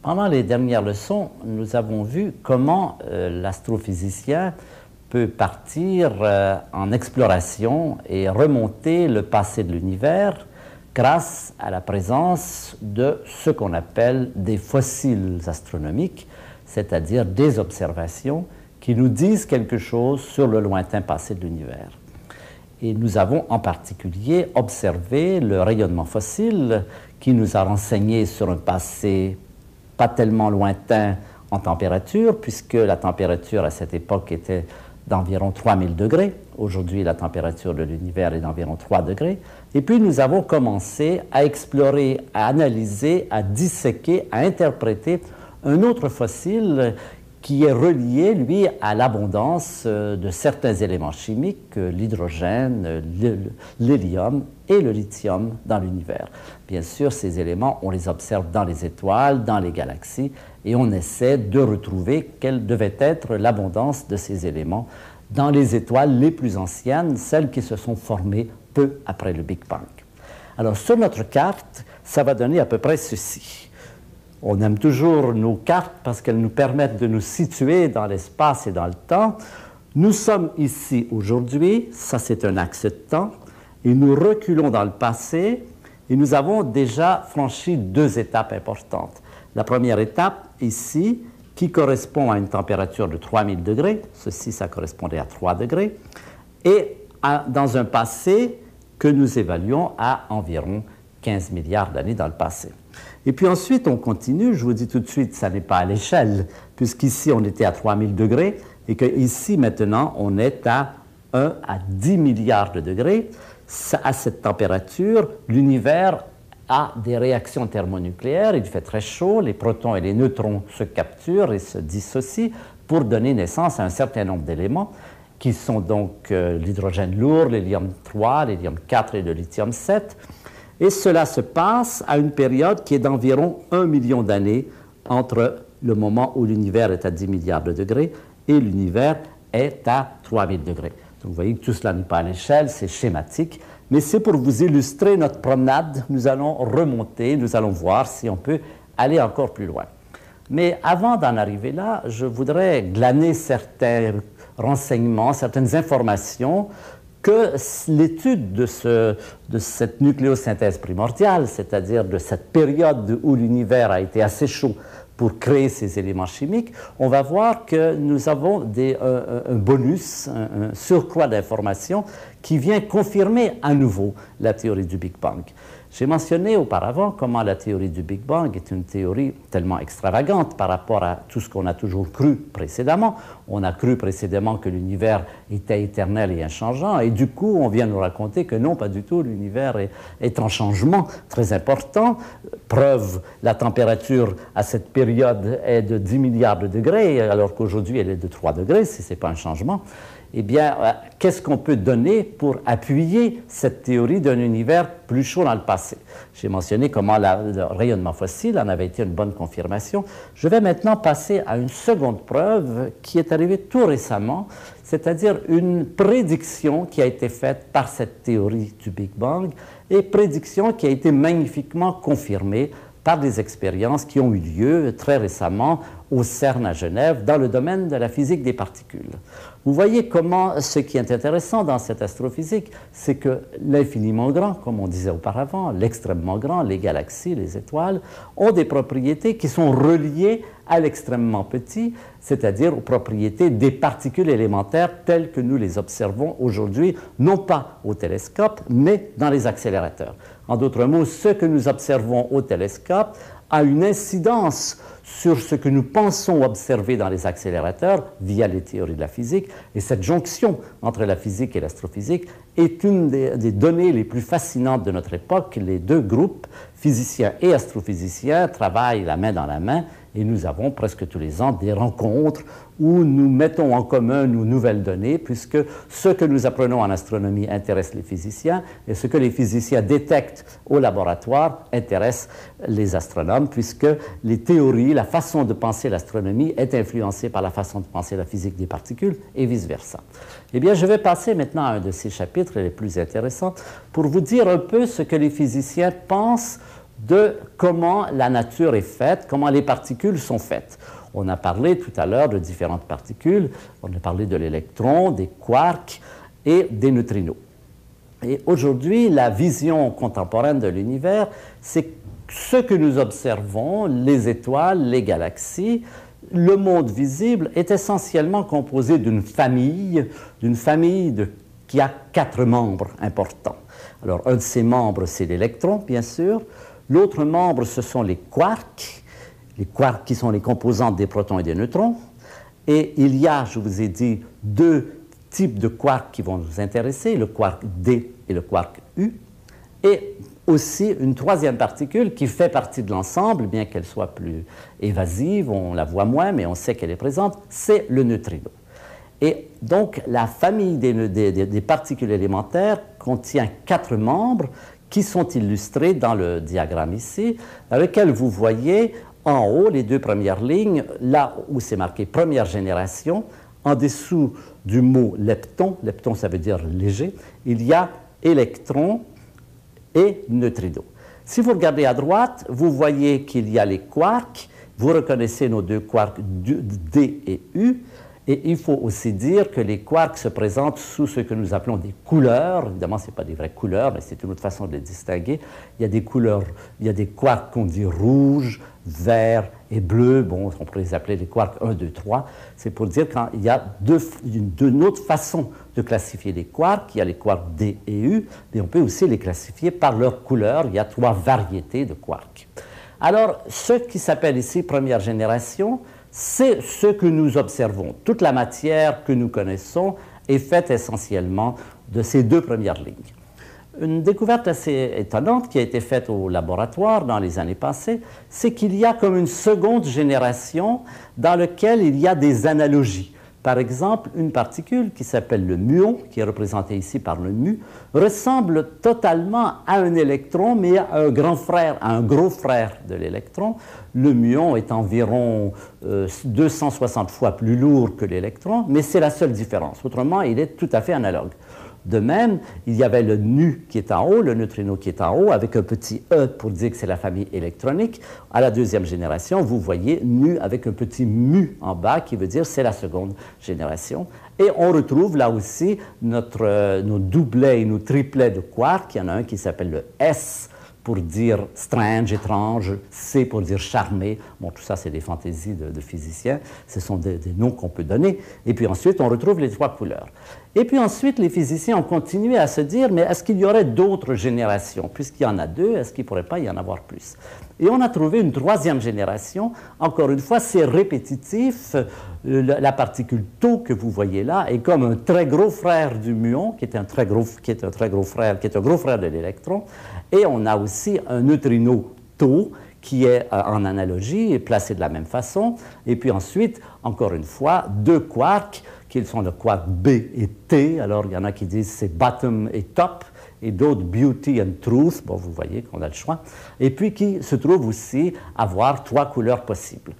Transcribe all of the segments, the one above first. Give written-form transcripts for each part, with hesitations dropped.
Pendant les dernières leçons, nous avons vu comment l'astrophysicien peut partir en exploration et remonter le passé de l'univers grâce à la présence de ce qu'on appelle des fossiles astronomiques, c'est-à-dire des observations qui nous disent quelque chose sur le lointain passé de l'univers. Et nous avons en particulier observé le rayonnement fossile qui nous a renseigné sur un passé pas tellement lointain en température, puisque la température à cette époque était d'environ 3000 degrés. Aujourd'hui, la température de l'univers est d'environ 3 degrés. Et puis, nous avons commencé à explorer, à analyser, à disséquer, à interpréter un autre fossile qui est relié, lui, à l'abondance de certains éléments chimiques, l'hydrogène, l'hélium et le lithium dans l'univers. Bien sûr, ces éléments, on les observe dans les étoiles, dans les galaxies, et on essaie de retrouver quelle devait être l'abondance de ces éléments dans les étoiles les plus anciennes, celles qui se sont formées peu après le Big Bang. Alors, sur notre carte, ça va donner à peu près ceci. On aime toujours nos cartes parce qu'elles nous permettent de nous situer dans l'espace et dans le temps. Nous sommes ici aujourd'hui, ça c'est un axe de temps, et nous reculons dans le passé, et nous avons déjà franchi 2 étapes importantes. La première étape, ici, qui correspond à une température de 3000 degrés, ceci, ça correspondait à 3 degrés, et dans un passé que nous évaluons à environ 15 milliards d'années dans le passé. Et puis ensuite, on continue. Je vous dis tout de suite, ça n'est pas à l'échelle, puisqu'ici, on était à 3000 degrés et qu'ici, maintenant, on est à 1 à 10 milliards de degrés. À cette température, l'univers a des réactions thermonucléaires. Il fait très chaud, les protons et les neutrons se capturent et se dissocient pour donner naissance à un certain nombre d'éléments qui sont donc l'hydrogène lourd, l'hélium 3, l'hélium 4 et le lithium 7. Et cela se passe à une période qui est d'environ 1 million d'années entre le moment où l'univers est à 10 milliards de degrés et l'univers est à 3000 degrés. Donc vous voyez que tout cela n'est pas à l'échelle, c'est schématique, mais c'est pour vous illustrer notre promenade. Nous allons remonter, nous allons voir si on peut aller encore plus loin. Mais avant d'en arriver là, je voudrais glaner certains renseignements, certaines informations que l'étude de cette nucléosynthèse primordiale, c'est-à-dire de cette période où l'univers a été assez chaud pour créer ces éléments chimiques, on va voir que nous avons un bonus, un surcroît d'informations qui vient confirmer à nouveau la théorie du Big Bang. J'ai mentionné auparavant comment la théorie du Big Bang est une théorie tellement extravagante par rapport à tout ce qu'on a toujours cru précédemment. On a cru précédemment que l'univers était éternel et inchangeant, et du coup, on vient nous raconter que non, pas du tout, l'univers est en changement très important. Preuve, la température à cette période est de 10 milliards de degrés, alors qu'aujourd'hui, elle est de 3 degrés, si ce n'est pas un changement. Eh bien, qu'est-ce qu'on peut donner pour appuyer cette théorie d'un univers plus chaud dans le passé? J'ai mentionné comment le rayonnement fossile en avait été une bonne confirmation. Je vais maintenant passer à une seconde preuve qui est arrivée tout récemment, c'est-à-dire une prédiction qui a été faite par cette théorie du Big Bang et prédiction qui a été magnifiquement confirmée par des expériences qui ont eu lieu très récemment au CERN à Genève dans le domaine de la physique des particules. Vous voyez comment ce qui est intéressant dans cette astrophysique, c'est que l'infiniment grand, comme on disait auparavant, l'extrêmement grand, les galaxies, les étoiles, ont des propriétés qui sont reliées à l'extrêmement petit, c'est-à-dire aux propriétés des particules élémentaires telles que nous les observons aujourd'hui, non pas au télescope, mais dans les accélérateurs. En d'autres mots, ce que nous observons au télescope a une incidence sur ce que nous pensons observer dans les accélérateurs via les théories de la physique. Et cette jonction entre la physique et l'astrophysique est une des données les plus fascinantes de notre époque. Les deux groupes, physiciens et astrophysiciens, travaillent la main dans la main et nous avons presque tous les ans des rencontres où nous mettons en commun nos nouvelles données, puisque ce que nous apprenons en astronomie intéresse les physiciens et ce que les physiciens détectent au laboratoire intéresse les astronomes, puisque les théories, la façon de penser l'astronomie est influencée par la façon de penser la physique des particules et vice-versa. Eh bien, je vais passer maintenant à un de ces chapitres les plus intéressants pour vous dire un peu ce que les physiciens pensent de comment la nature est faite, comment les particules sont faites. On a parlé tout à l'heure de différentes particules, on a parlé de l'électron, des quarks et des neutrinos. Et aujourd'hui, la vision contemporaine de l'univers, c'est ce que nous observons, les étoiles, les galaxies, le monde visible est essentiellement composé d'une famille qui a 4 membres importants. Alors, un de ces membres, c'est l'électron, bien sûr. L'autre membre, ce sont les quarks qui sont les composantes des protons et des neutrons. Et il y a, je vous ai dit, 2 types de quarks qui vont nous intéresser, le quark D et le quark U. Et aussi une 3e particule qui fait partie de l'ensemble, bien qu'elle soit plus évasive, on la voit moins, mais on sait qu'elle est présente, c'est le neutrino. Et donc, la famille des particules élémentaires contient 4 membres qui sont illustrés dans le diagramme ici, dans lequel vous voyez en haut les 2 premières lignes, là où c'est marqué première génération, en dessous du mot lepton, lepton ça veut dire léger, il y a électron et neutrino. Si vous regardez à droite, vous voyez qu'il y a les quarks, vous reconnaissez nos 2 quarks D et U, et il faut aussi dire que les quarks se présentent sous ce que nous appelons des couleurs. Évidemment, ce n'est pas des vraies couleurs, mais c'est une autre façon de les distinguer. Il y a des couleurs, il y a des quarks qu'on dit rouge, vert et bleu. Bon, on pourrait les appeler les quarks 1, 2, 3. C'est pour dire qu'il y a deux autres façons de classifier les quarks. Il y a les quarks D et U, mais on peut aussi les classifier par leur couleur. Il y a 3 variétés de quarks. Alors, ce qui s'appelle ici première génération, c'est ce que nous observons. Toute la matière que nous connaissons est faite essentiellement de ces 2 premières lignes. Une découverte assez étonnante qui a été faite au laboratoire dans les années passées, c'est qu'il y a comme une seconde génération dans laquelle il y a des analogies. Par exemple, une particule qui s'appelle le muon, qui est représentée ici par le mu, ressemble totalement à un électron, mais à un grand frère, à un gros frère de l'électron. Le muon est environ 260 fois plus lourd que l'électron, mais c'est la seule différence. Autrement, il est tout à fait analogue. De même, il y avait le nu qui est en haut, le neutrino qui est en haut, avec un petit E pour dire que c'est la famille électronique. À la 2e génération, vous voyez nu avec un petit mu en bas qui veut dire c'est la seconde génération. Et on retrouve là aussi nos doublets et nos triplets de quarks. Il y en a un qui s'appelle le S pour dire strange, étrange, C pour dire charmé. Bon, tout ça, c'est des fantaisies de physiciens. Ce sont des noms qu'on peut donner. Et puis ensuite, on retrouve les 3 couleurs. Et puis ensuite, les physiciens ont continué à se dire, mais est-ce qu'il y aurait d'autres générations? Puisqu'il y en a 2, est-ce qu'il ne pourrait pas y en avoir plus? Et on a trouvé une 3e génération. Encore une fois, c'est répétitif. La particule tau que vous voyez là est comme un très gros frère du muon, qui est un gros frère de l'électron. Et on a aussi un neutrino tau qui est en analogie et placé de la même façon. Et puis ensuite, encore une fois, 2 quarks qui sont le quark B et T. Alors, il y en a qui disent c'est bottom et top, et d'autres beauty and truth. Bon, vous voyez qu'on a le choix. Et puis qui se trouvent aussi avoir 3 couleurs possibles.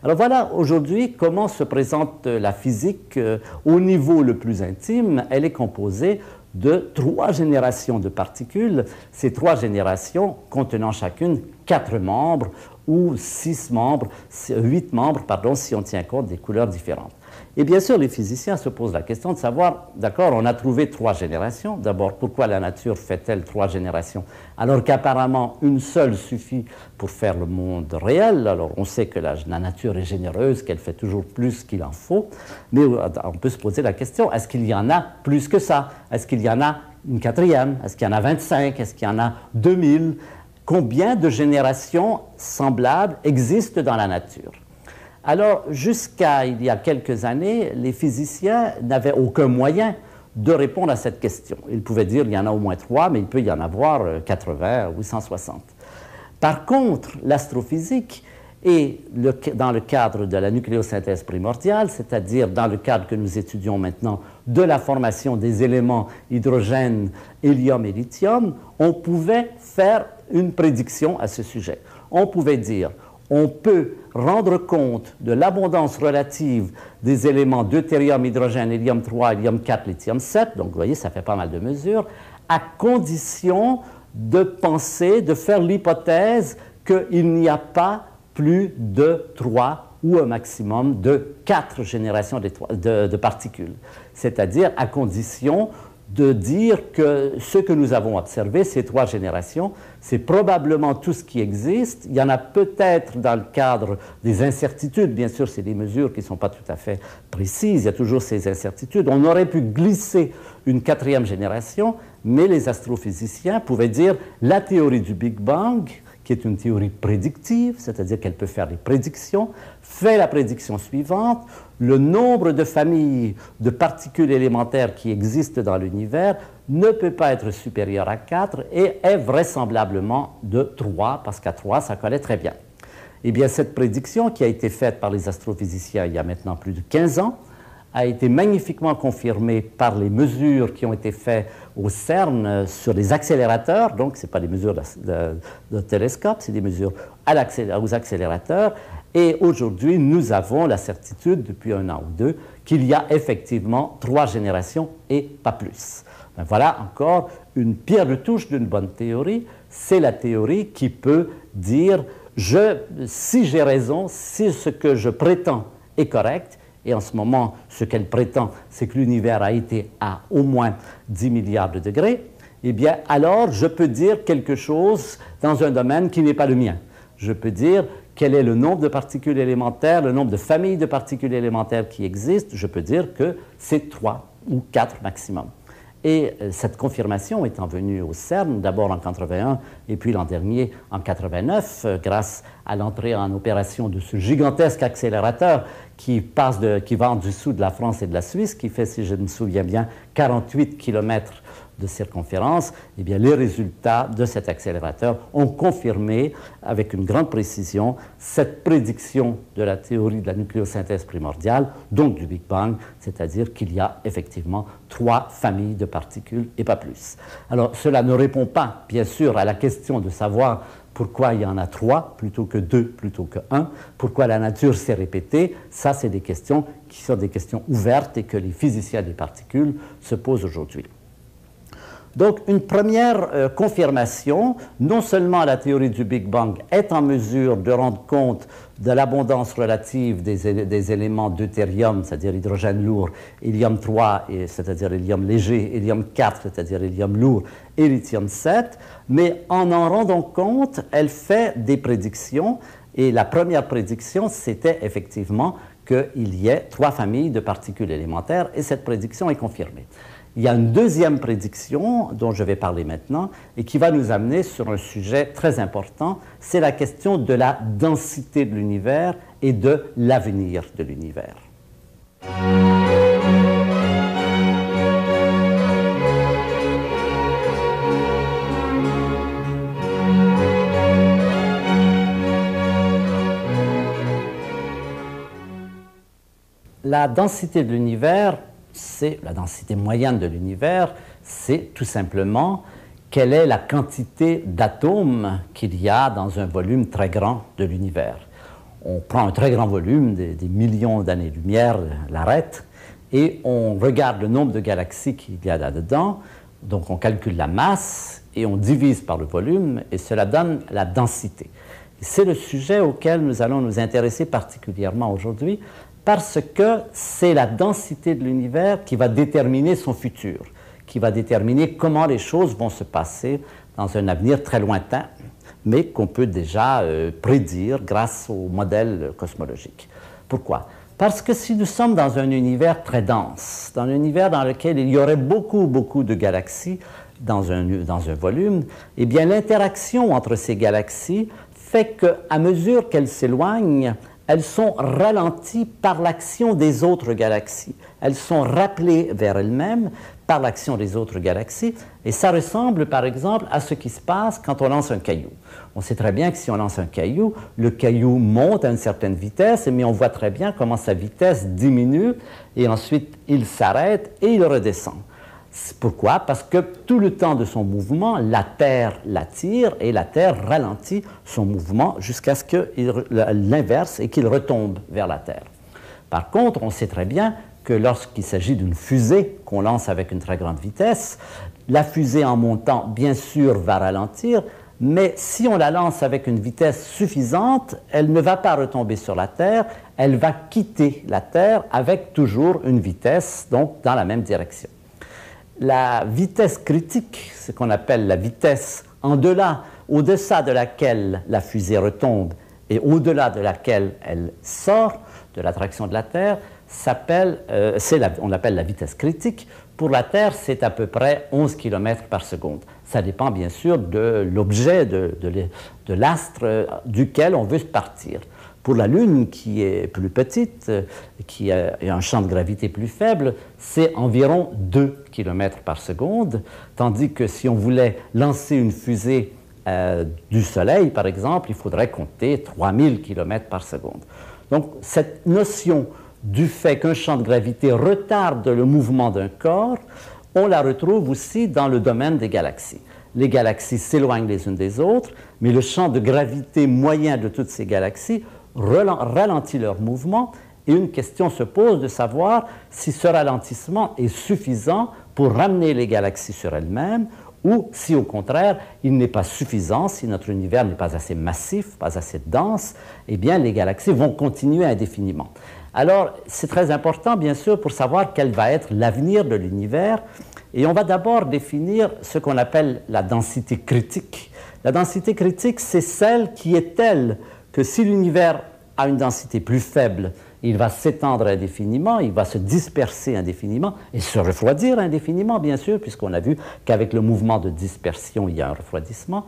Alors voilà, aujourd'hui, comment se présente la physique au niveau le plus intime. Elle est composée de 3 générations de particules, ces 3 générations contenant chacune 4 membres ou 8 membres, pardon, si on tient compte des couleurs différentes. Et bien sûr, les physiciens se posent la question de savoir, d'accord, on a trouvé 3 générations. D'abord, pourquoi la nature fait-elle 3 générations alors qu'apparemment une seule suffit pour faire le monde réel? Alors, on sait que la nature est généreuse, qu'elle fait toujours plus qu'il en faut, mais on peut se poser la question, est-ce qu'il y en a plus que ça? Est-ce qu'il y en a une 4e? Est-ce qu'il y en a 25? Est-ce qu'il y en a 2000? Combien de générations semblables existent dans la nature? Alors, jusqu'à il y a quelques années, les physiciens n'avaient aucun moyen de répondre à cette question. Ils pouvaient dire qu'il y en a au moins 3, mais il peut y en avoir 80 ou 160. Par contre, l'astrophysique est, dans le cadre de la nucléosynthèse primordiale, c'est-à-dire dans le cadre que nous étudions maintenant de la formation des éléments hydrogène, hélium et lithium, on pouvait faire une prédiction à ce sujet. On pouvait dire on peut rendre compte de l'abondance relative des éléments deutérium, hydrogène, hélium 3, hélium 4, lithium 7, donc vous voyez, ça fait pas mal de mesures, à condition de penser, de faire l'hypothèse qu'il n'y a pas plus de 3 ou un maximum de 4 générations de particules. C'est-à-dire à condition de dire que ce que nous avons observé, ces 3 générations, c'est probablement tout ce qui existe. Il y en a peut-être dans le cadre des incertitudes. Bien sûr, c'est des mesures qui ne sont pas tout à fait précises. Il y a toujours ces incertitudes. On aurait pu glisser une 4e génération, mais les astrophysiciens pouvaient dire la théorie du Big Bang, qui est une théorie prédictive, c'est-à-dire qu'elle peut faire des prédictions, fait la prédiction suivante: le nombre de familles de particules élémentaires qui existent dans l'univers ne peut pas être supérieur à 4 et est vraisemblablement de 3, parce qu'à 3, ça connaît très bien. Eh bien, cette prédiction qui a été faite par les astrophysiciens il y a maintenant plus de 15 ans, a été magnifiquement confirmée par les mesures qui ont été faites au CERN sur les accélérateurs. Donc, ce n'est pas des mesures de télescope, c'est des mesures aux accélérateurs. Et aujourd'hui, nous avons la certitude, depuis 1 an ou 2, qu'il y a effectivement 3 générations et pas plus. Ben voilà encore une pierre de touche d'une bonne théorie. C'est la théorie qui peut dire, si j'ai raison, si ce que je prétends est correct, et en ce moment, ce qu'elle prétend, c'est que l'univers a été à au moins 10 milliards de degrés, eh bien, alors je peux dire quelque chose dans un domaine qui n'est pas le mien. Je peux dire quel est le nombre de particules élémentaires, le nombre de familles de particules élémentaires qui existent. Je peux dire que c'est 3 ou 4 maximum. Et cette confirmation étant venue au CERN, d'abord en 81 et puis l'an dernier en 89, grâce à l'entrée en opération de ce gigantesque accélérateur qui va en dessous de la France et de la Suisse, qui fait, si je me souviens bien, 48 km de circonférence, eh bien, les résultats de cet accélérateur ont confirmé avec une grande précision cette prédiction de la théorie de la nucléosynthèse primordiale, donc du Big Bang, c'est-à-dire qu'il y a effectivement 3 familles de particules et pas plus. Alors, cela ne répond pas, bien sûr, à la question de savoir pourquoi il y en a 3 plutôt que 2 plutôt que 1, pourquoi la nature s'est répétée. Ça, c'est des questions qui sont des questions ouvertes et que les physiciens des particules se posent aujourd'hui. Donc, une première confirmation, non seulement la théorie du Big Bang est en mesure de rendre compte de l'abondance relative des éléments deutérium, c'est-à-dire hydrogène lourd, hélium 3, c'est-à-dire hélium léger, hélium 4, c'est-à-dire hélium lourd, et lithium 7, mais en rendant compte, elle fait des prédictions, et la première prédiction, c'était effectivement qu'il y ait 3 familles de particules élémentaires, et cette prédiction est confirmée. Il y a une deuxième prédiction dont je vais parler maintenant et qui va nous amener sur un sujet très important, c'est la question de la densité de l'univers et de l'avenir de l'univers. La densité de l'univers, c'est la densité moyenne de l'univers, c'est tout simplement quelle est la quantité d'atomes qu'il y a dans un volume très grand de l'univers. On prend un très grand volume, des millions d'années-lumière, l'arrête, et on regarde le nombre de galaxies qu'il y a là-dedans, donc on calcule la masse et on divise par le volume, et cela donne la densité. C'est le sujet auquel nous allons nous intéresser particulièrement aujourd'hui, parce que c'est la densité de l'univers qui va déterminer son futur, qui va déterminer comment les choses vont se passer dans un avenir très lointain, mais qu'on peut déjà prédire grâce au modèle cosmologique. Pourquoi? Parce que si nous sommes dans un univers très dense, dans un univers dans lequel il y aurait beaucoup de galaxies dans un volume, eh bien l'interaction entre ces galaxies fait qu'à mesure qu'elles s'éloignent, elles sont ralenties par l'action des autres galaxies. Elles sont rappelées vers elles-mêmes par l'action des autres galaxies. Et ça ressemble, par exemple, à ce qui se passe quand on lance un caillou. On sait très bien que si on lance un caillou, le caillou monte à une certaine vitesse, mais on voit très bien comment sa vitesse diminue, et ensuite il s'arrête et il redescend. Pourquoi? Parce que tout le temps de son mouvement, la Terre l'attire et la Terre ralentit son mouvement jusqu'à ce qu'il l'inverse et qu'il retombe vers la Terre. Par contre, on sait très bien que lorsqu'il s'agit d'une fusée qu'on lance avec une très grande vitesse, la fusée en montant, bien sûr, va ralentir, mais si on la lance avec une vitesse suffisante, elle ne va pas retomber sur la Terre, elle va quitter la Terre avec toujours une vitesse, donc dans la même direction. La vitesse critique, ce qu'on appelle la vitesse au-deçà de laquelle la fusée retombe et au-delà de laquelle elle sort de l'attraction de la Terre, on l'appelle la vitesse critique. Pour la Terre, c'est à peu près 11 km par seconde. Ça dépend bien sûr de l'objet, de l'astre duquel on veut partir. Pour la Lune, qui est plus petite, qui a un champ de gravité plus faible, c'est environ 2 km par seconde, tandis que si on voulait lancer une fusée du Soleil, par exemple, il faudrait compter 3000 km par seconde. Donc, cette notion du fait qu'un champ de gravité retarde le mouvement d'un corps, on la retrouve aussi dans le domaine des galaxies. Les galaxies s'éloignent les unes des autres, mais le champ de gravité moyen de toutes ces galaxies ralentit leur mouvement, et une question se pose de savoir si ce ralentissement est suffisant pour ramener les galaxies sur elles-mêmes, ou si au contraire, il n'est pas suffisant, si notre univers n'est pas assez massif, pas assez dense, eh bien les galaxies vont continuer indéfiniment. Alors, c'est très important, bien sûr, pour savoir quel va être l'avenir de l'univers, et on va d'abord définir ce qu'on appelle la densité critique. La densité critique, c'est celle qui est telle que si l'univers a une densité plus faible, il va s'étendre indéfiniment, il va se disperser indéfiniment et se refroidir indéfiniment, bien sûr, puisqu'on a vu qu'avec le mouvement de dispersion, il y a un refroidissement.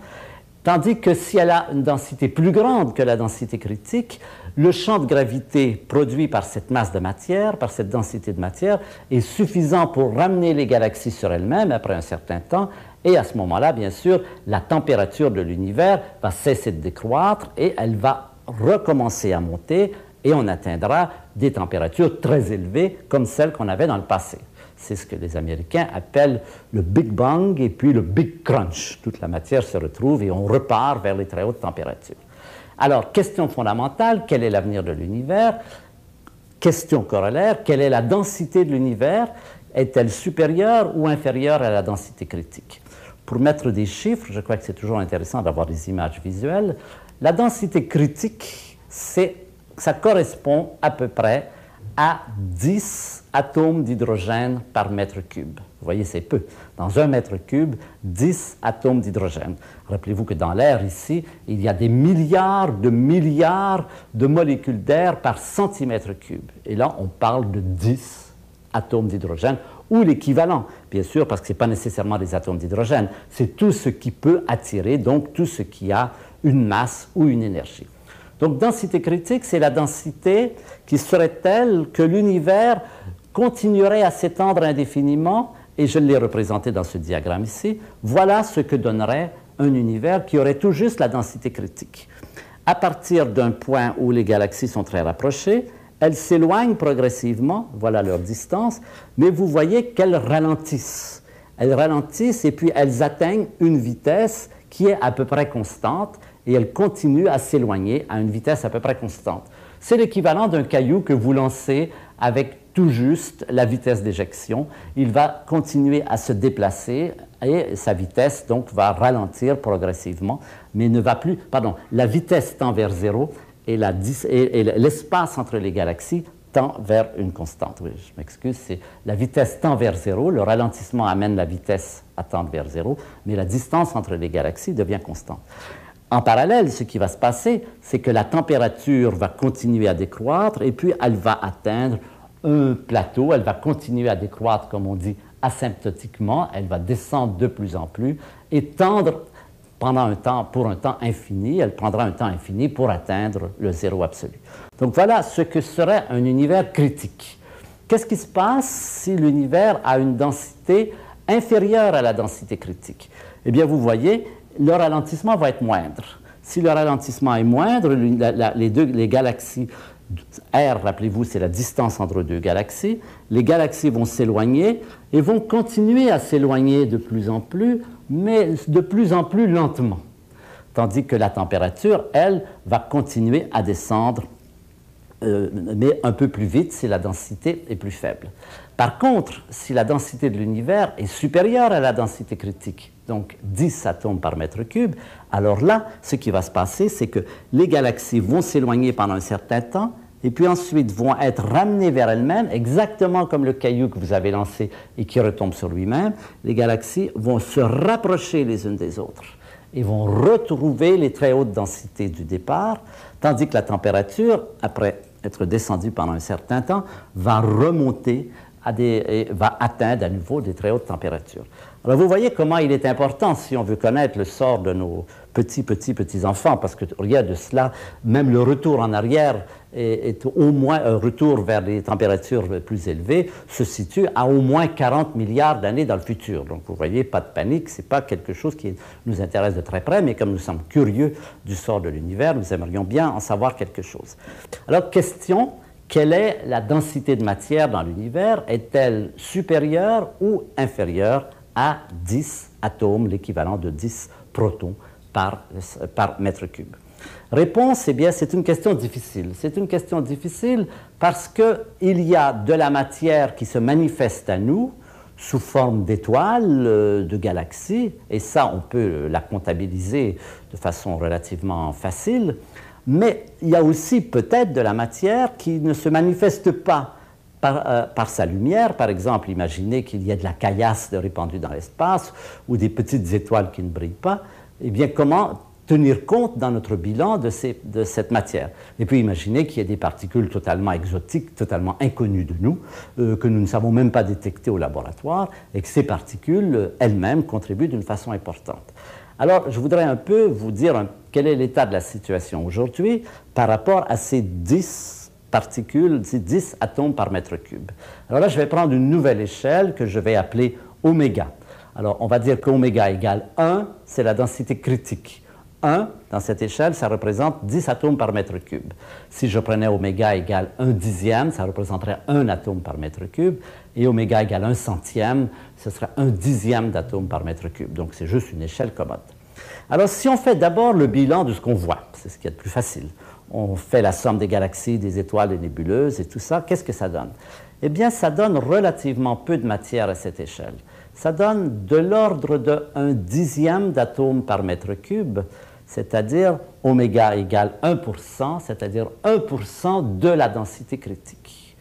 Tandis que si elle a une densité plus grande que la densité critique, le champ de gravité produit par cette masse de matière, par cette densité de matière, est suffisant pour ramener les galaxies sur elles-mêmes après un certain temps. Et à ce moment-là, bien sûr, la température de l'univers va cesser de décroître et elle va recommencer à monter, et on atteindra des températures très élevées comme celles qu'on avait dans le passé. C'est ce que les Américains appellent le Big Bang et puis le Big Crunch. Toute la matière se retrouve et on repart vers les très hautes températures. Alors, question fondamentale, quel est l'avenir de l'univers? Question corollaire, quelle est la densité de l'univers? Est-elle supérieure ou inférieure à la densité critique? Pour mettre des chiffres, je crois que c'est toujours intéressant d'avoir des images visuelles. La densité critique, ça correspond à peu près à 10 atomes d'hydrogène par mètre cube. Vous voyez, c'est peu. Dans un mètre cube, 10 atomes d'hydrogène. Rappelez-vous que dans l'air, ici, il y a des milliards de molécules d'air par centimètre cube. Et là, on parle de 10 atomes d'hydrogène, ou l'équivalent, bien sûr, parce que ce n'est pas nécessairement des atomes d'hydrogène. C'est tout ce qui peut attirer, donc tout ce qui a une masse ou une énergie. Donc, densité critique, c'est la densité qui serait telle que l'univers continuerait à s'étendre indéfiniment, et je l'ai représenté dans ce diagramme ici. Voilà ce que donnerait un univers qui aurait tout juste la densité critique. À partir d'un point où les galaxies sont très rapprochées, elles s'éloignent progressivement, voilà leur distance, mais vous voyez qu'elles ralentissent. Elles ralentissent et puis elles atteignent une vitesse qui est à peu près constante, et elles continuent à s'éloigner à une vitesse à peu près constante. C'est l'équivalent d'un caillou que vous lancez avec tout juste la vitesse d'éjection. Il va continuer à se déplacer et sa vitesse donc va ralentir progressivement, mais ne va plus, pardon, la vitesse tend vers zéro et l'espace entre les galaxies tend vers une constante. Oui, je m'excuse, c'est la vitesse tend vers zéro, le ralentissement amène la vitesse à tendre vers zéro, mais la distance entre les galaxies devient constante. En parallèle, ce qui va se passer, c'est que la température va continuer à décroître et puis elle va atteindre un plateau, elle va continuer à décroître, comme on dit, asymptotiquement, elle va descendre de plus en plus et tendre pour un temps infini, elle prendra un temps infini pour atteindre le zéro absolu. Donc voilà ce que serait un univers critique. Qu'est-ce qui se passe si l'univers a une densité inférieure à la densité critique? Eh bien, vous voyez, le ralentissement va être moindre. Si le ralentissement est moindre, les galaxies, R, rappelez-vous, c'est la distance entre deux galaxies, les galaxies vont s'éloigner et vont continuer à s'éloigner de plus en plus, mais de plus en plus lentement. Tandis que la température, elle, va continuer à descendre mais un peu plus vite si la densité est plus faible. Par contre, si la densité de l'univers est supérieure à la densité critique, donc 10 atomes par mètre cube, alors là, ce qui va se passer, c'est que les galaxies vont s'éloigner pendant un certain temps, et puis ensuite vont être ramenées vers elles-mêmes, exactement comme le caillou que vous avez lancé et qui retombe sur lui-même. Les galaxies vont se rapprocher les unes des autres et vont retrouver les très hautes densités du départ, tandis que la température, après être descendue pendant un certain temps, va remonter et va atteindre à nouveau des très hautes températures. Alors vous voyez comment il est important, si on veut connaître le sort de nos petits-enfants, parce que rien de cela, même le retour en arrière est au moins un retour vers les températures plus élevées, se situe à au moins 40 milliards d'années dans le futur. Donc vous voyez, pas de panique, ce n'est pas quelque chose qui nous intéresse de très près, mais comme nous sommes curieux du sort de l'univers, nous aimerions bien en savoir quelque chose. Alors, question: quelle est la densité de matière dans l'univers? Est-elle supérieure ou inférieure à 10 atomes, l'équivalent de 10 protons par mètre cube? Réponse: eh bien, c'est une question difficile. C'est une question difficile parce qu'il y a de la matière qui se manifeste à nous sous forme d'étoiles, de galaxies, et ça, on peut la comptabiliser de façon relativement facile. Mais il y a aussi peut-être de la matière qui ne se manifeste pas par sa lumière. Par exemple, imaginez qu'il y ait de la caillasse répandue dans l'espace ou des petites étoiles qui ne brillent pas. Eh bien, comment tenir compte dans notre bilan de cette matière? Et puis imaginez qu'il y ait des particules totalement exotiques, totalement inconnues de nous, que nous ne savons même pas détecter au laboratoire, et que ces particules elles-mêmes contribuent d'une façon importante. Alors, je voudrais un peu vous dire quel est l'état de la situation aujourd'hui par rapport à ces 10 particules, ces 10 atomes par mètre cube. Alors là, je vais prendre une nouvelle échelle que je vais appeler oméga. Alors, on va dire qu'oméga égale 1, c'est la densité critique. 1, dans cette échelle, ça représente 10 atomes par mètre cube. Si je prenais oméga égale 1/10, ça représenterait 1 atome par mètre cube. Et oméga égale 1/100, ce serait 1/10 d'atome par mètre cube. Donc, c'est juste une échelle commode. Alors, si on fait d'abord le bilan de ce qu'on voit, c'est ce qui est le plus facile. On fait la somme des galaxies, des étoiles, des nébuleuses et tout ça, qu'est-ce que ça donne? Eh bien, ça donne relativement peu de matière à cette échelle. Ça donne de l'ordre de 1/10 d'atome par mètre cube, c'est-à-dire oméga égale 1%, c'est-à-dire 1% de la densité critique.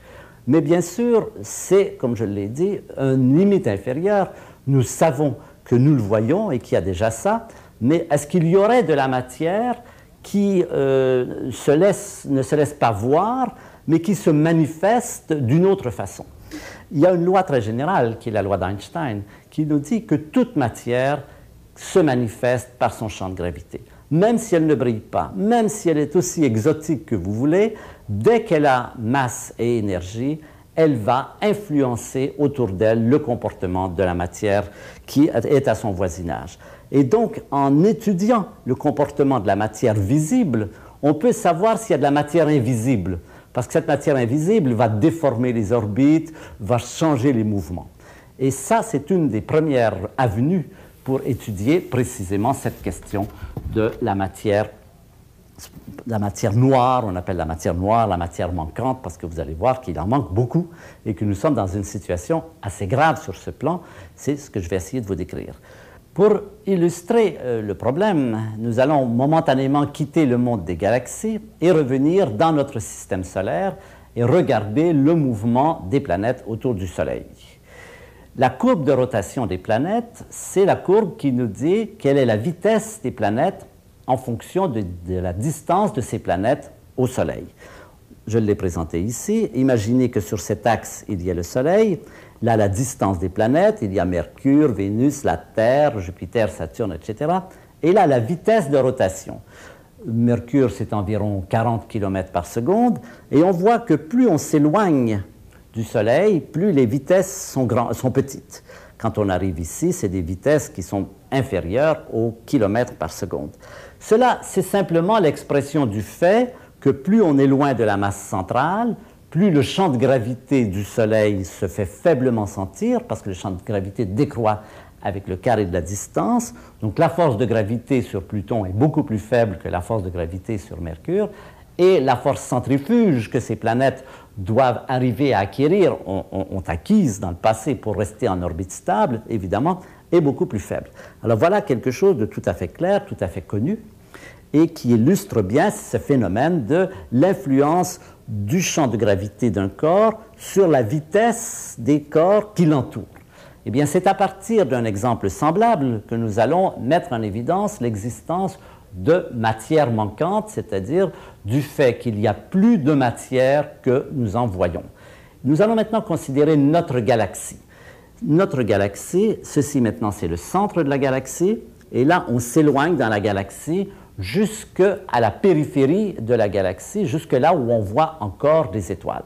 Mais bien sûr, c'est, comme je l'ai dit, une limite inférieure. Nous savons que nous le voyons et qu'il y a déjà ça, mais est-ce qu'il y aurait de la matière qui ne se laisse pas voir, mais qui se manifeste d'une autre façon? Il y a une loi très générale, qui est la loi d'Einstein, qui nous dit que toute matière se manifeste par son champ de gravité. Même si elle ne brille pas, même si elle est aussi exotique que vous voulez, dès qu'elle a masse et énergie, elle va influencer autour d'elle le comportement de la matière qui est à son voisinage. Et donc, en étudiant le comportement de la matière visible, on peut savoir s'il y a de la matière invisible, parce que cette matière invisible va déformer les orbites, va changer les mouvements. Et ça, c'est une des premières avenues pour étudier précisément cette question de la matière noire. On appelle la matière noire la matière manquante, parce que vous allez voir qu'il en manque beaucoup et que nous sommes dans une situation assez grave sur ce plan. C'est ce que je vais essayer de vous décrire. Pour illustrer le problème, nous allons momentanément quitter le monde des galaxies et revenir dans notre système solaire et regarder le mouvement des planètes autour du Soleil. La courbe de rotation des planètes, c'est la courbe qui nous dit quelle est la vitesse des planètes en fonction de la distance de ces planètes au Soleil. Je l'ai présenté ici. Imaginez que sur cet axe, il y a le Soleil. Là, la distance des planètes, il y a Mercure, Vénus, la Terre, Jupiter, Saturne, etc. Et là, la vitesse de rotation. Mercure, c'est environ 40 km par seconde. Et on voit que plus on s'éloigne du Soleil, plus les vitesses sont petites. Quand on arrive ici, c'est des vitesses qui sont inférieures au kilomètre par seconde. Cela, c'est simplement l'expression du fait que plus on est loin de la masse centrale, plus le champ de gravité du Soleil se fait faiblement sentir, parce que le champ de gravité décroît avec le carré de la distance. Donc la force de gravité sur Pluton est beaucoup plus faible que la force de gravité sur Mercure. et la force centrifuge que ces planètes doivent arriver à acquérir, ont acquise dans le passé pour rester en orbite stable, évidemment, est beaucoup plus faible. Alors voilà quelque chose de tout à fait clair, tout à fait connu, et qui illustre bien ce phénomène de l'influence du champ de gravité d'un corps sur la vitesse des corps qui l'entourent. Eh bien, c'est à partir d'un exemple semblable que nous allons mettre en évidence l'existence de matière manquante, c'est-à-dire du fait qu'il y a plus de matière que nous en voyons. Nous allons maintenant considérer notre galaxie. Notre galaxie, ceci maintenant c'est le centre de la galaxie, et là on s'éloigne dans la galaxie jusqu'à la périphérie de la galaxie, jusque là où on voit encore des étoiles.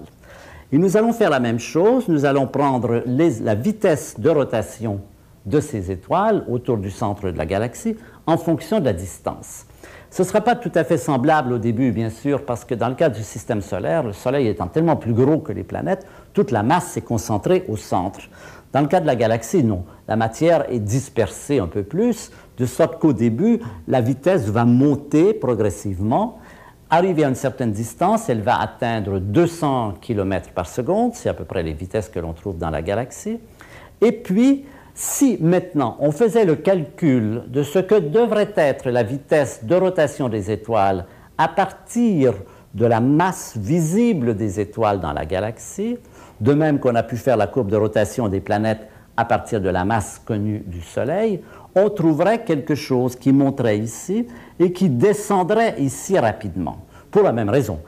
Et nous allons faire la même chose, nous allons prendre la vitesse de rotation de ces étoiles autour du centre de la galaxie en fonction de la distance. Ce ne sera pas tout à fait semblable au début, bien sûr, parce que dans le cas du système solaire, le Soleil étant tellement plus gros que les planètes, toute la masse est concentrée au centre. Dans le cas de la galaxie, non. La matière est dispersée un peu plus, de sorte qu'au début, la vitesse va monter progressivement. Arrivée à une certaine distance, elle va atteindre 200 km par seconde, c'est à peu près les vitesses que l'on trouve dans la galaxie. Et puis, si maintenant on faisait le calcul de ce que devrait être la vitesse de rotation des étoiles à partir de la masse visible des étoiles dans la galaxie, de même qu'on a pu faire la courbe de rotation des planètes à partir de la masse connue du Soleil, on trouverait quelque chose qui monterait ici et qui descendrait ici rapidement. Pour la même raison,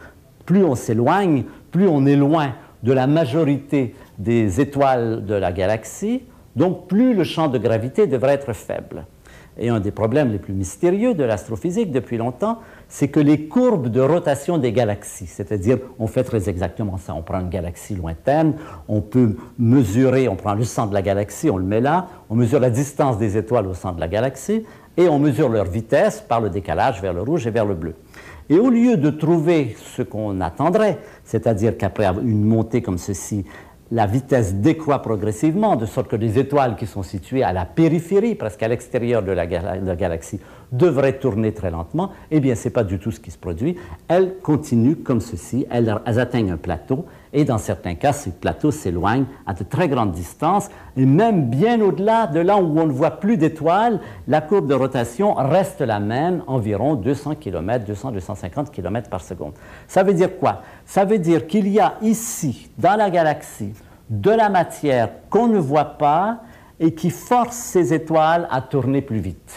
plus on s'éloigne, plus on est loin de la majorité des étoiles de la galaxie, donc plus le champ de gravité devrait être faible. Et un des problèmes les plus mystérieux de l'astrophysique depuis longtemps, c'est que les courbes de rotation des galaxies, c'est-à-dire on fait très exactement ça, on prend une galaxie lointaine, on peut mesurer, on prend le centre de la galaxie, on le met là, on mesure la distance des étoiles au centre de la galaxie et on mesure leur vitesse par le décalage vers le rouge et vers le bleu. Et au lieu de trouver ce qu'on attendrait, c'est-à-dire qu'après une montée comme ceci, la vitesse décroît progressivement, de sorte que les étoiles qui sont situées à la périphérie, presque à l'extérieur de la galaxie, devraient tourner très lentement. Eh bien, ce n'est pas du tout ce qui se produit. Elles continuent comme ceci, elles atteignent un plateau, et dans certains cas, ces plateaux s'éloignent à de très grandes distances, et même bien au-delà de là où on ne voit plus d'étoiles, la courbe de rotation reste la même, environ 200 km, 200-250 km par seconde. Ça veut dire quoi? Ça veut dire qu'il y a ici, dans la galaxie, de la matière qu'on ne voit pas et qui force ces étoiles à tourner plus vite.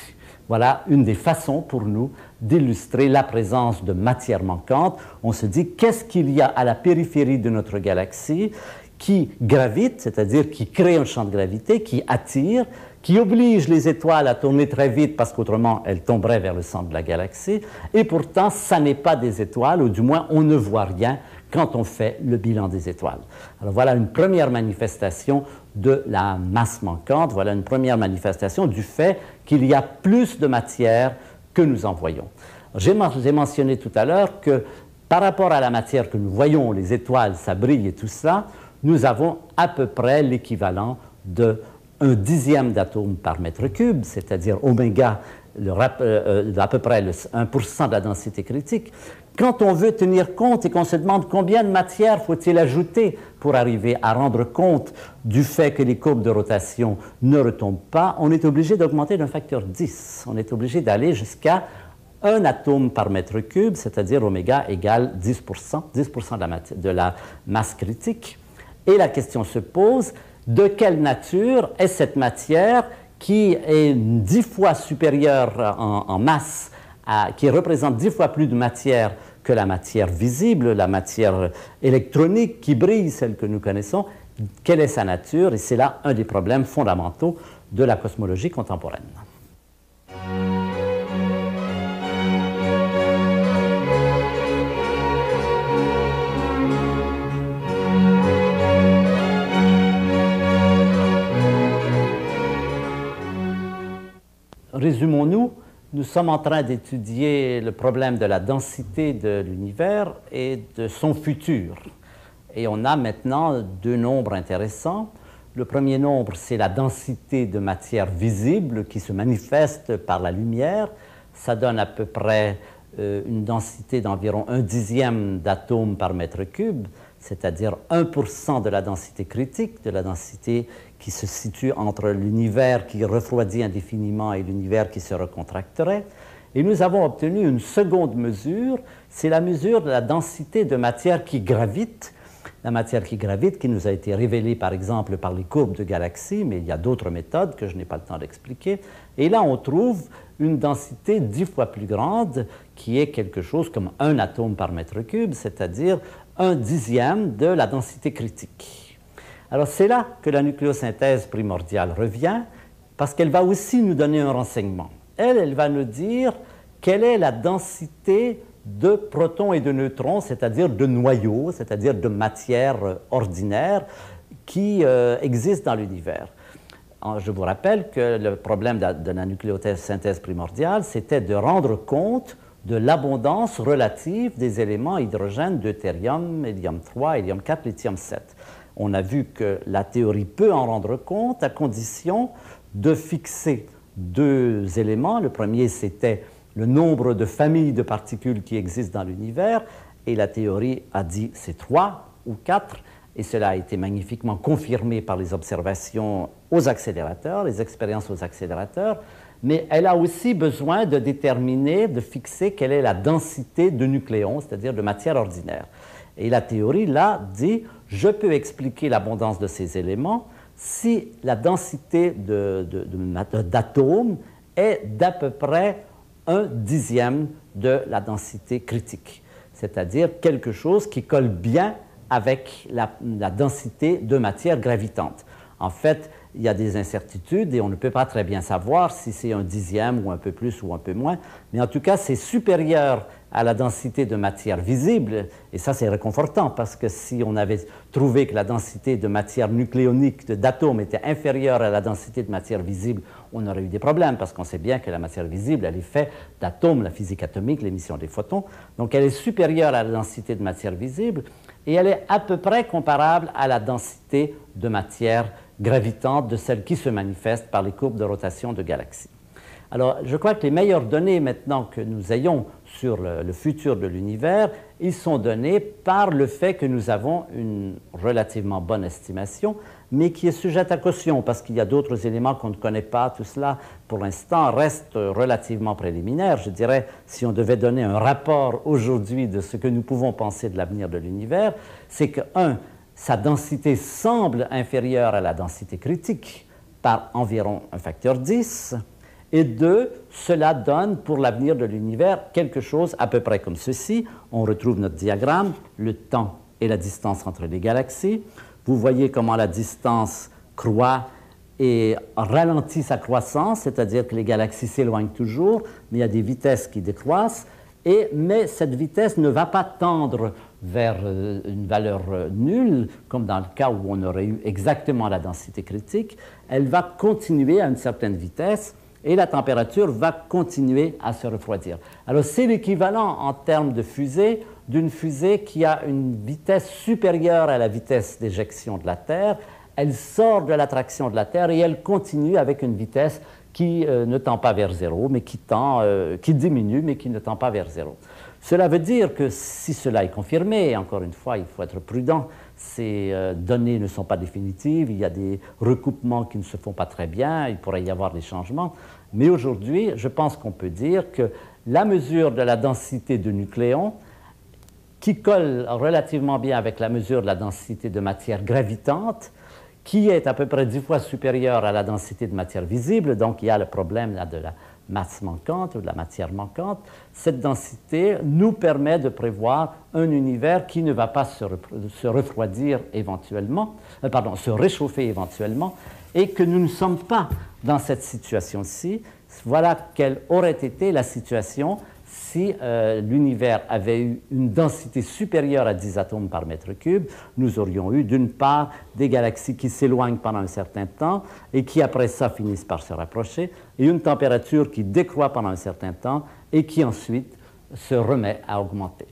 Voilà une des façons pour nous d'illustrer la présence de matière manquante. On se dit, qu'est-ce qu'il y a à la périphérie de notre galaxie qui gravite, c'est-à-dire qui crée un champ de gravité, qui attire, qui oblige les étoiles à tourner très vite parce qu'autrement elles tomberaient vers le centre de la galaxie, et pourtant ça n'est pas des étoiles, ou du moins on ne voit rien quand on fait le bilan des étoiles. Alors voilà une première manifestation de la masse manquante, voilà une première manifestation du fait qu'il y a plus de matière que nous en voyons. J'ai mentionné tout à l'heure que par rapport à la matière que nous voyons, les étoiles, ça brille et tout ça, nous avons à peu près l'équivalent de 1/10 d'atome par mètre cube, c'est-à-dire oméga, à peu près 1% de la densité critique. Quand on veut tenir compte et qu'on se demande combien de matière faut-il ajouter pour arriver à rendre compte du fait que les courbes de rotation ne retombent pas, on est obligé d'augmenter d'un facteur 10. On est obligé d'aller jusqu'à 1 atome par mètre cube, c'est-à-dire oméga égale 10%, 10% de la masse critique. Et la question se pose, de quelle nature est cette matière qui est 10 fois supérieure en masse, qui représente 10 fois plus de matière que la matière visible, la matière électronique qui brille, celle que nous connaissons. Quelle est sa nature? Et c'est là un des problèmes fondamentaux de la cosmologie contemporaine. Résumons-nous, nous sommes en train d'étudier le problème de la densité de l'univers et de son futur. Et on a maintenant 2 nombres intéressants. Le premier nombre, c'est la densité de matière visible qui se manifeste par la lumière. Ça donne à peu près une densité d'environ 1/10 d'atomes par mètre cube, c'est-à-dire 1% de la densité critique, de la densité qui se situe entre l'univers qui refroidit indéfiniment et l'univers qui se recontracterait. Et nous avons obtenu une seconde mesure, c'est la mesure de la densité de matière qui gravite. La matière qui gravite, qui nous a été révélée par exemple par les courbes de galaxies, mais il y a d'autres méthodes que je n'ai pas le temps d'expliquer. Et là, on trouve une densité 10 fois plus grande, qui est quelque chose comme 1 atome par mètre cube, c'est-à-dire 1/10 de la densité critique. Alors c'est là que la nucléosynthèse primordiale revient, parce qu'elle va aussi nous donner un renseignement. Elle va nous dire quelle est la densité de protons et de neutrons, c'est-à-dire de noyaux, c'est-à-dire de matière ordinaire qui existe dans l'univers. Je vous rappelle que le problème de la nucléosynthèse primordiale, c'était de rendre compte de l'abondance relative des éléments hydrogène, deutérium, hélium-3, hélium-4, lithium-7. On a vu que la théorie peut en rendre compte à condition de fixer 2 éléments. Le premier, c'était le nombre de familles de particules qui existent dans l'univers, et la théorie a dit c'est 3 ou 4, et cela a été magnifiquement confirmé par les observations aux accélérateurs, les expériences aux accélérateurs, mais elle a aussi besoin de déterminer, de fixer quelle est la densité de nucléons, c'est-à-dire de matière ordinaire. Et la théorie, là, dit, je peux expliquer l'abondance de ces éléments si la densité d'atomes est d'à peu près 1/10 de la densité critique, c'est-à-dire quelque chose qui colle bien avec la densité de matière gravitante. En fait, il y a des incertitudes et on ne peut pas très bien savoir si c'est 1/10 ou un peu plus ou un peu moins, mais en tout cas, c'est supérieur à la densité de matière visible, et ça, c'est réconfortant, parce que si on avait trouvé que la densité de matière nucléonique d'atomes était inférieure à la densité de matière visible, on aurait eu des problèmes, parce qu'on sait bien que la matière visible, elle est faite d'atomes, la physique atomique, l'émission des photons, donc elle est supérieure à la densité de matière visible, et elle est à peu près comparable à la densité de matière gravitante de celle qui se manifeste par les courbes de rotation de galaxies. Alors, je crois que les meilleures données maintenant que nous ayons sur le futur de l'univers, ils sont donnés par le fait que nous avons une relativement bonne estimation, mais qui est sujette à caution, parce qu'il y a d'autres éléments qu'on ne connaît pas. Tout cela, pour l'instant, reste relativement préliminaire. Je dirais, si on devait donner un rapport aujourd'hui de ce que nous pouvons penser de l'avenir de l'univers, c'est que, sa densité semble inférieure à la densité critique par environ un facteur 10, et 2, cela donne pour l'avenir de l'univers quelque chose à peu près comme ceci. On retrouve notre diagramme, le temps et la distance entre les galaxies. Vous voyez comment la distance croît et ralentit sa croissance, c'est-à-dire que les galaxies s'éloignent toujours, mais il y a des vitesses qui décroissent, mais cette vitesse ne va pas tendre vers une valeur nulle, comme dans le cas où on aurait eu exactement la densité critique. Elle va continuer à une certaine vitesse, et la température va continuer à se refroidir. Alors, c'est l'équivalent en termes de fusée d'une fusée qui a une vitesse supérieure à la vitesse d'éjection de la Terre. Elle sort de l'attraction de la Terre et elle continue avec une vitesse qui ne tend pas vers zéro, mais qui diminue, mais qui ne tend pas vers zéro. Cela veut dire que si cela est confirmé, et encore une fois, il faut être prudent, ces données ne sont pas définitives, il y a des recoupements qui ne se font pas très bien, il pourrait y avoir des changements, mais aujourd'hui, je pense qu'on peut dire que la mesure de la densité de nucléons, qui colle relativement bien avec la mesure de la densité de matière gravitante, qui est à peu près 10 fois supérieure à la densité de matière visible, donc il y a le problème là, de la masse manquante ou de la matière manquante. Cette densité nous permet de prévoir un univers qui ne va pas se refroidir éventuellement, se réchauffer éventuellement, et que nous ne sommes pas dans cette situation-ci. Voilà quelle aurait été la situation si l'univers avait eu une densité supérieure à 10 atomes par mètre cube. Nous aurions eu d'une part des galaxies qui s'éloignent pendant un certain temps et qui après ça finissent par se rapprocher, et une température qui décroît pendant un certain temps et qui ensuite se remet à augmenter.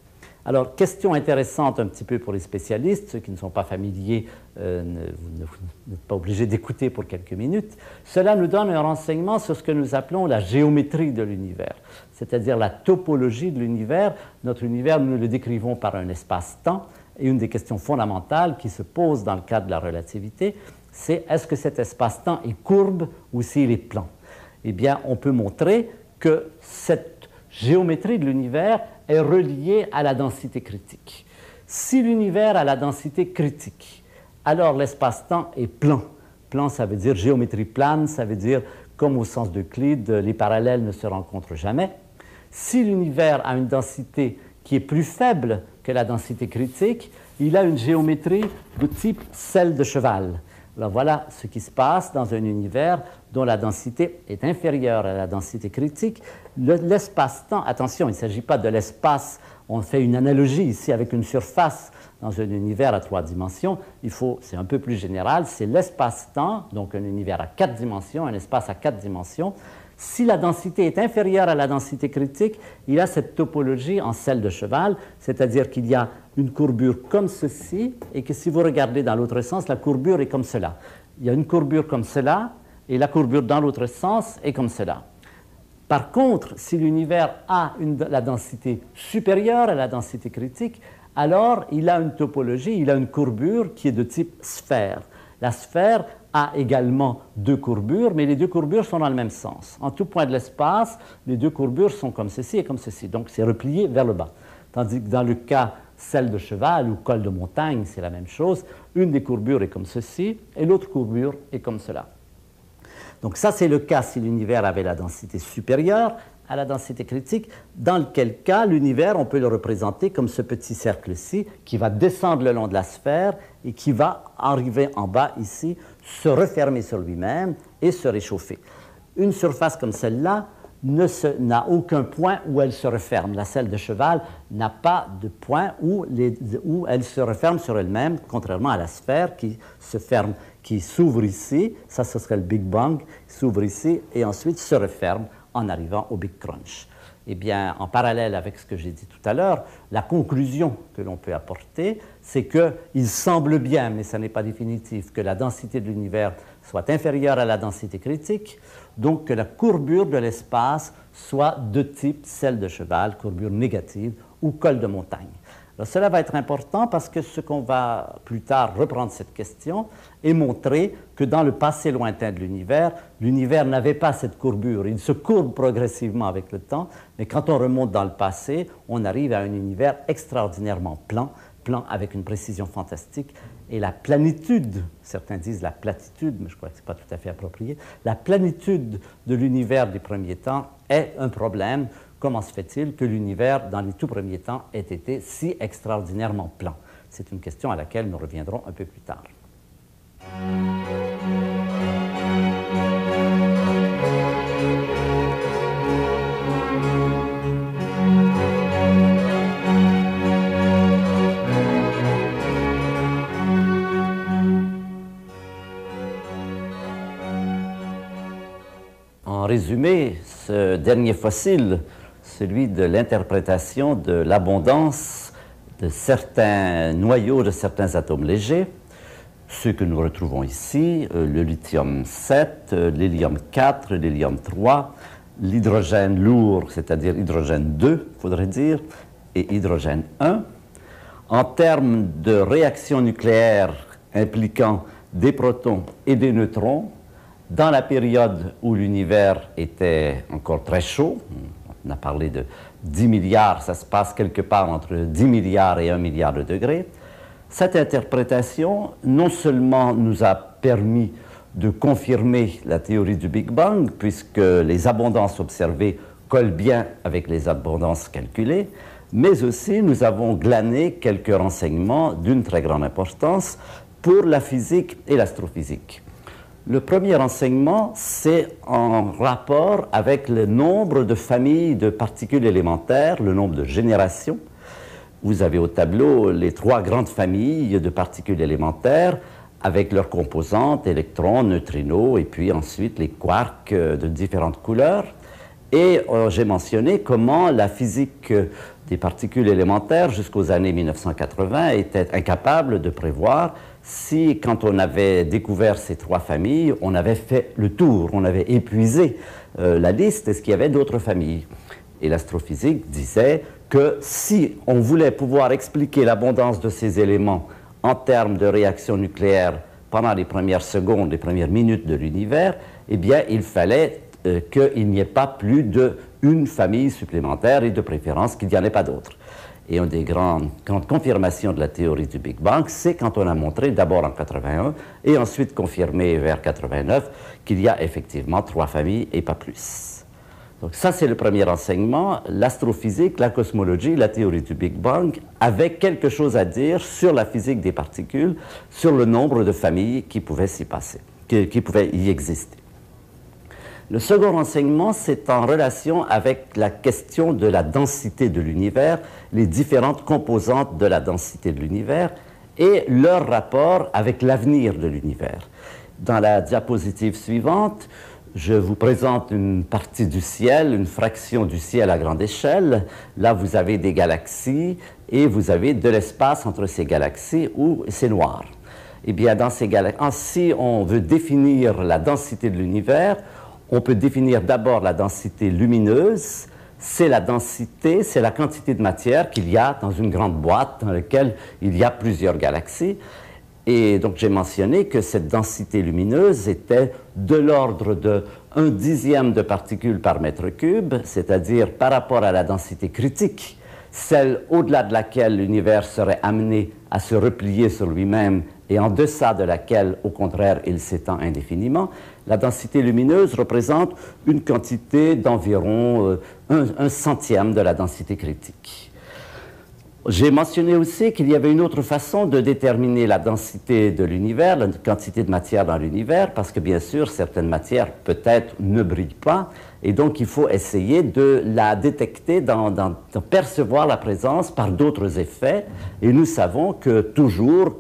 Alors, question intéressante un petit peu pour les spécialistes, ceux qui ne sont pas familiers, vous n'êtes pas obligés d'écouter pour quelques minutes. Cela nous donne un renseignement sur ce que nous appelons la géométrie de l'univers, c'est-à-dire la topologie de l'univers. Notre univers, nous le décrivons par un espace-temps, et une des questions fondamentales qui se pose dans le cadre de la relativité, c'est est-ce que cet espace-temps est courbe ou s'il est plan? Eh bien, on peut montrer que cette géométrie de l'univers est reliée à la densité critique. Si l'univers a la densité critique, alors l'espace-temps est plan. Plan, ça veut dire géométrie plane, ça veut dire, comme au sens d'Euclide, les parallèles ne se rencontrent jamais. Si l'univers a une densité qui est plus faible que la densité critique, il a une géométrie de type selle de cheval. Alors voilà ce qui se passe dans un univers dont la densité est inférieure à la densité critique. L'espace-temps, attention, il ne s'agit pas de l'espace, on fait une analogie ici avec une surface dans un univers à 3 dimensions. C'est un peu plus général, c'est l'espace-temps, donc un univers à 4 dimensions, un espace à 4 dimensions. Si la densité est inférieure à la densité critique, il a cette topologie en selle de cheval, c'est-à-dire qu'il y a une courbure comme ceci, et que si vous regardez dans l'autre sens, la courbure est comme cela. Il y a une courbure comme cela, et la courbure dans l'autre sens est comme cela. Par contre, si l'univers a la densité supérieure à la densité critique, alors il a une topologie, il a une courbure qui est de type sphère. La sphère a également 2 courbures, mais les 2 courbures sont dans le même sens. En tout point de l'espace, les 2 courbures sont comme ceci et comme ceci. Donc, c'est replié vers le bas. Tandis que dans le cas selle de cheval ou col de montagne, c'est la même chose. Une des courbures est comme ceci et l'autre courbure est comme cela. Donc, ça, c'est le cas si l'univers avait la densité supérieure à la densité critique, dans lequel cas l'univers, on peut le représenter comme ce petit cercle-ci qui va descendre le long de la sphère et qui va arriver en bas ici, se refermer sur lui-même et se réchauffer. Une surface comme celle-là n'a aucun point où elle se referme. La selle de cheval n'a pas de point où elle se referme sur elle-même, contrairement à la sphère qui se ferme, qui s'ouvre ici, ça ce serait le Big Bang, s'ouvre ici et ensuite se referme en arrivant au Big Crunch. Eh bien, en parallèle avec ce que j'ai dit tout à l'heure, la conclusion que l'on peut apporter, c'est qu'il semble bien, mais ça n'est pas définitif, que la densité de l'univers soit inférieure à la densité critique, donc que la courbure de l'espace soit de type selle de cheval, courbure négative, ou col de montagne. Alors, cela va être important parce que ce qu'on va plus tard reprendre cette question et montrer que dans le passé lointain de l'univers n'avait pas cette courbure. Il se courbe progressivement avec le temps, mais quand on remonte dans le passé, on arrive à un univers extraordinairement plan avec une précision fantastique. Et la planitude, certains disent la platitude, mais je crois que ce n'est pas tout à fait approprié, la planitude de l'univers des premiers temps est un problème. Comment se fait-il que l'univers, dans les tout premiers temps, ait été si extraordinairement plan? C'est une question à laquelle nous reviendrons un peu plus tard. En résumé, ce dernier fossile, celui de l'interprétation de l'abondance de certains noyaux de certains atomes légers, ceux que nous retrouvons ici, le lithium 7, l'hélium 4, l'hélium 3, l'hydrogène lourd, c'est-à-dire hydrogène 2, il faudrait dire, et hydrogène 1. En termes de réactions nucléaires impliquant des protons et des neutrons, dans la période où l'univers était encore très chaud, on a parlé de 10 milliards, ça se passe quelque part entre 10 milliards et 1 milliard de degrés. Cette interprétation, non seulement nous a permis de confirmer la théorie du Big Bang, puisque les abondances observées collent bien avec les abondances calculées, mais aussi nous avons glané quelques renseignements d'une très grande importance pour la physique et l'astrophysique. Le premier renseignement, c'est en rapport avec le nombre de familles de particules élémentaires, le nombre de générations. Vous avez au tableau les 3 grandes familles de particules élémentaires avec leurs composantes, électrons, neutrinos, et puis ensuite les quarks de différentes couleurs. Et j'ai mentionné comment la physique des particules élémentaires jusqu'aux années 1980 était incapable de prévoir si, quand on avait découvert ces trois familles, on avait fait le tour, on avait épuisé la liste, est-ce qu'il y avait d'autres familles? Et l'astrophysique disait que si on voulait pouvoir expliquer l'abondance de ces éléments en termes de réaction nucléaire pendant les premières secondes, les premières minutes de l'univers, eh bien, il fallait qu'il n'y ait pas plus d'une famille supplémentaire et de préférence qu'il n'y en ait pas d'autres. Et une des grandes confirmations de la théorie du Big Bang, c'est quand on a montré d'abord en 81 et ensuite confirmé vers 89 qu'il y a effectivement trois familles et pas plus. Donc ça, c'est le premier enseignement. L'astrophysique, la cosmologie, la théorie du Big Bang avaient quelque chose à dire sur la physique des particules, sur le nombre de familles qui pouvaient s'y passer, qui pouvaient y exister. Le second enseignement, c'est en relation avec la question de la densité de l'univers, les différentes composantes de la densité de l'univers et leur rapport avec l'avenir de l'univers. Dans la diapositive suivante, je vous présente une partie du ciel, une fraction du ciel à grande échelle. Là, vous avez des galaxies et vous avez de l'espace entre ces galaxies où c'est noir. Eh bien, dans ces galaxies, si on veut définir la densité de l'univers, on peut définir d'abord la densité lumineuse. C'est la densité, c'est la quantité de matière qu'il y a dans une grande boîte dans laquelle il y a plusieurs galaxies. Et donc, j'ai mentionné que cette densité lumineuse était de l'ordre de 1/10 de particules par mètre cube, c'est-à-dire par rapport à la densité critique, celle au-delà de laquelle l'univers serait amené à se replier sur lui-même et en deçà de laquelle, au contraire, il s'étend indéfiniment. La densité lumineuse représente une quantité d'environ 1/100 de la densité critique. J'ai mentionné aussi qu'il y avait une autre façon de déterminer la densité de l'univers, la quantité de matière dans l'univers, parce que bien sûr, certaines matières peut-être ne brillent pas, et donc il faut essayer de la détecter, de percevoir la présence par d'autres effets, et nous savons que toujours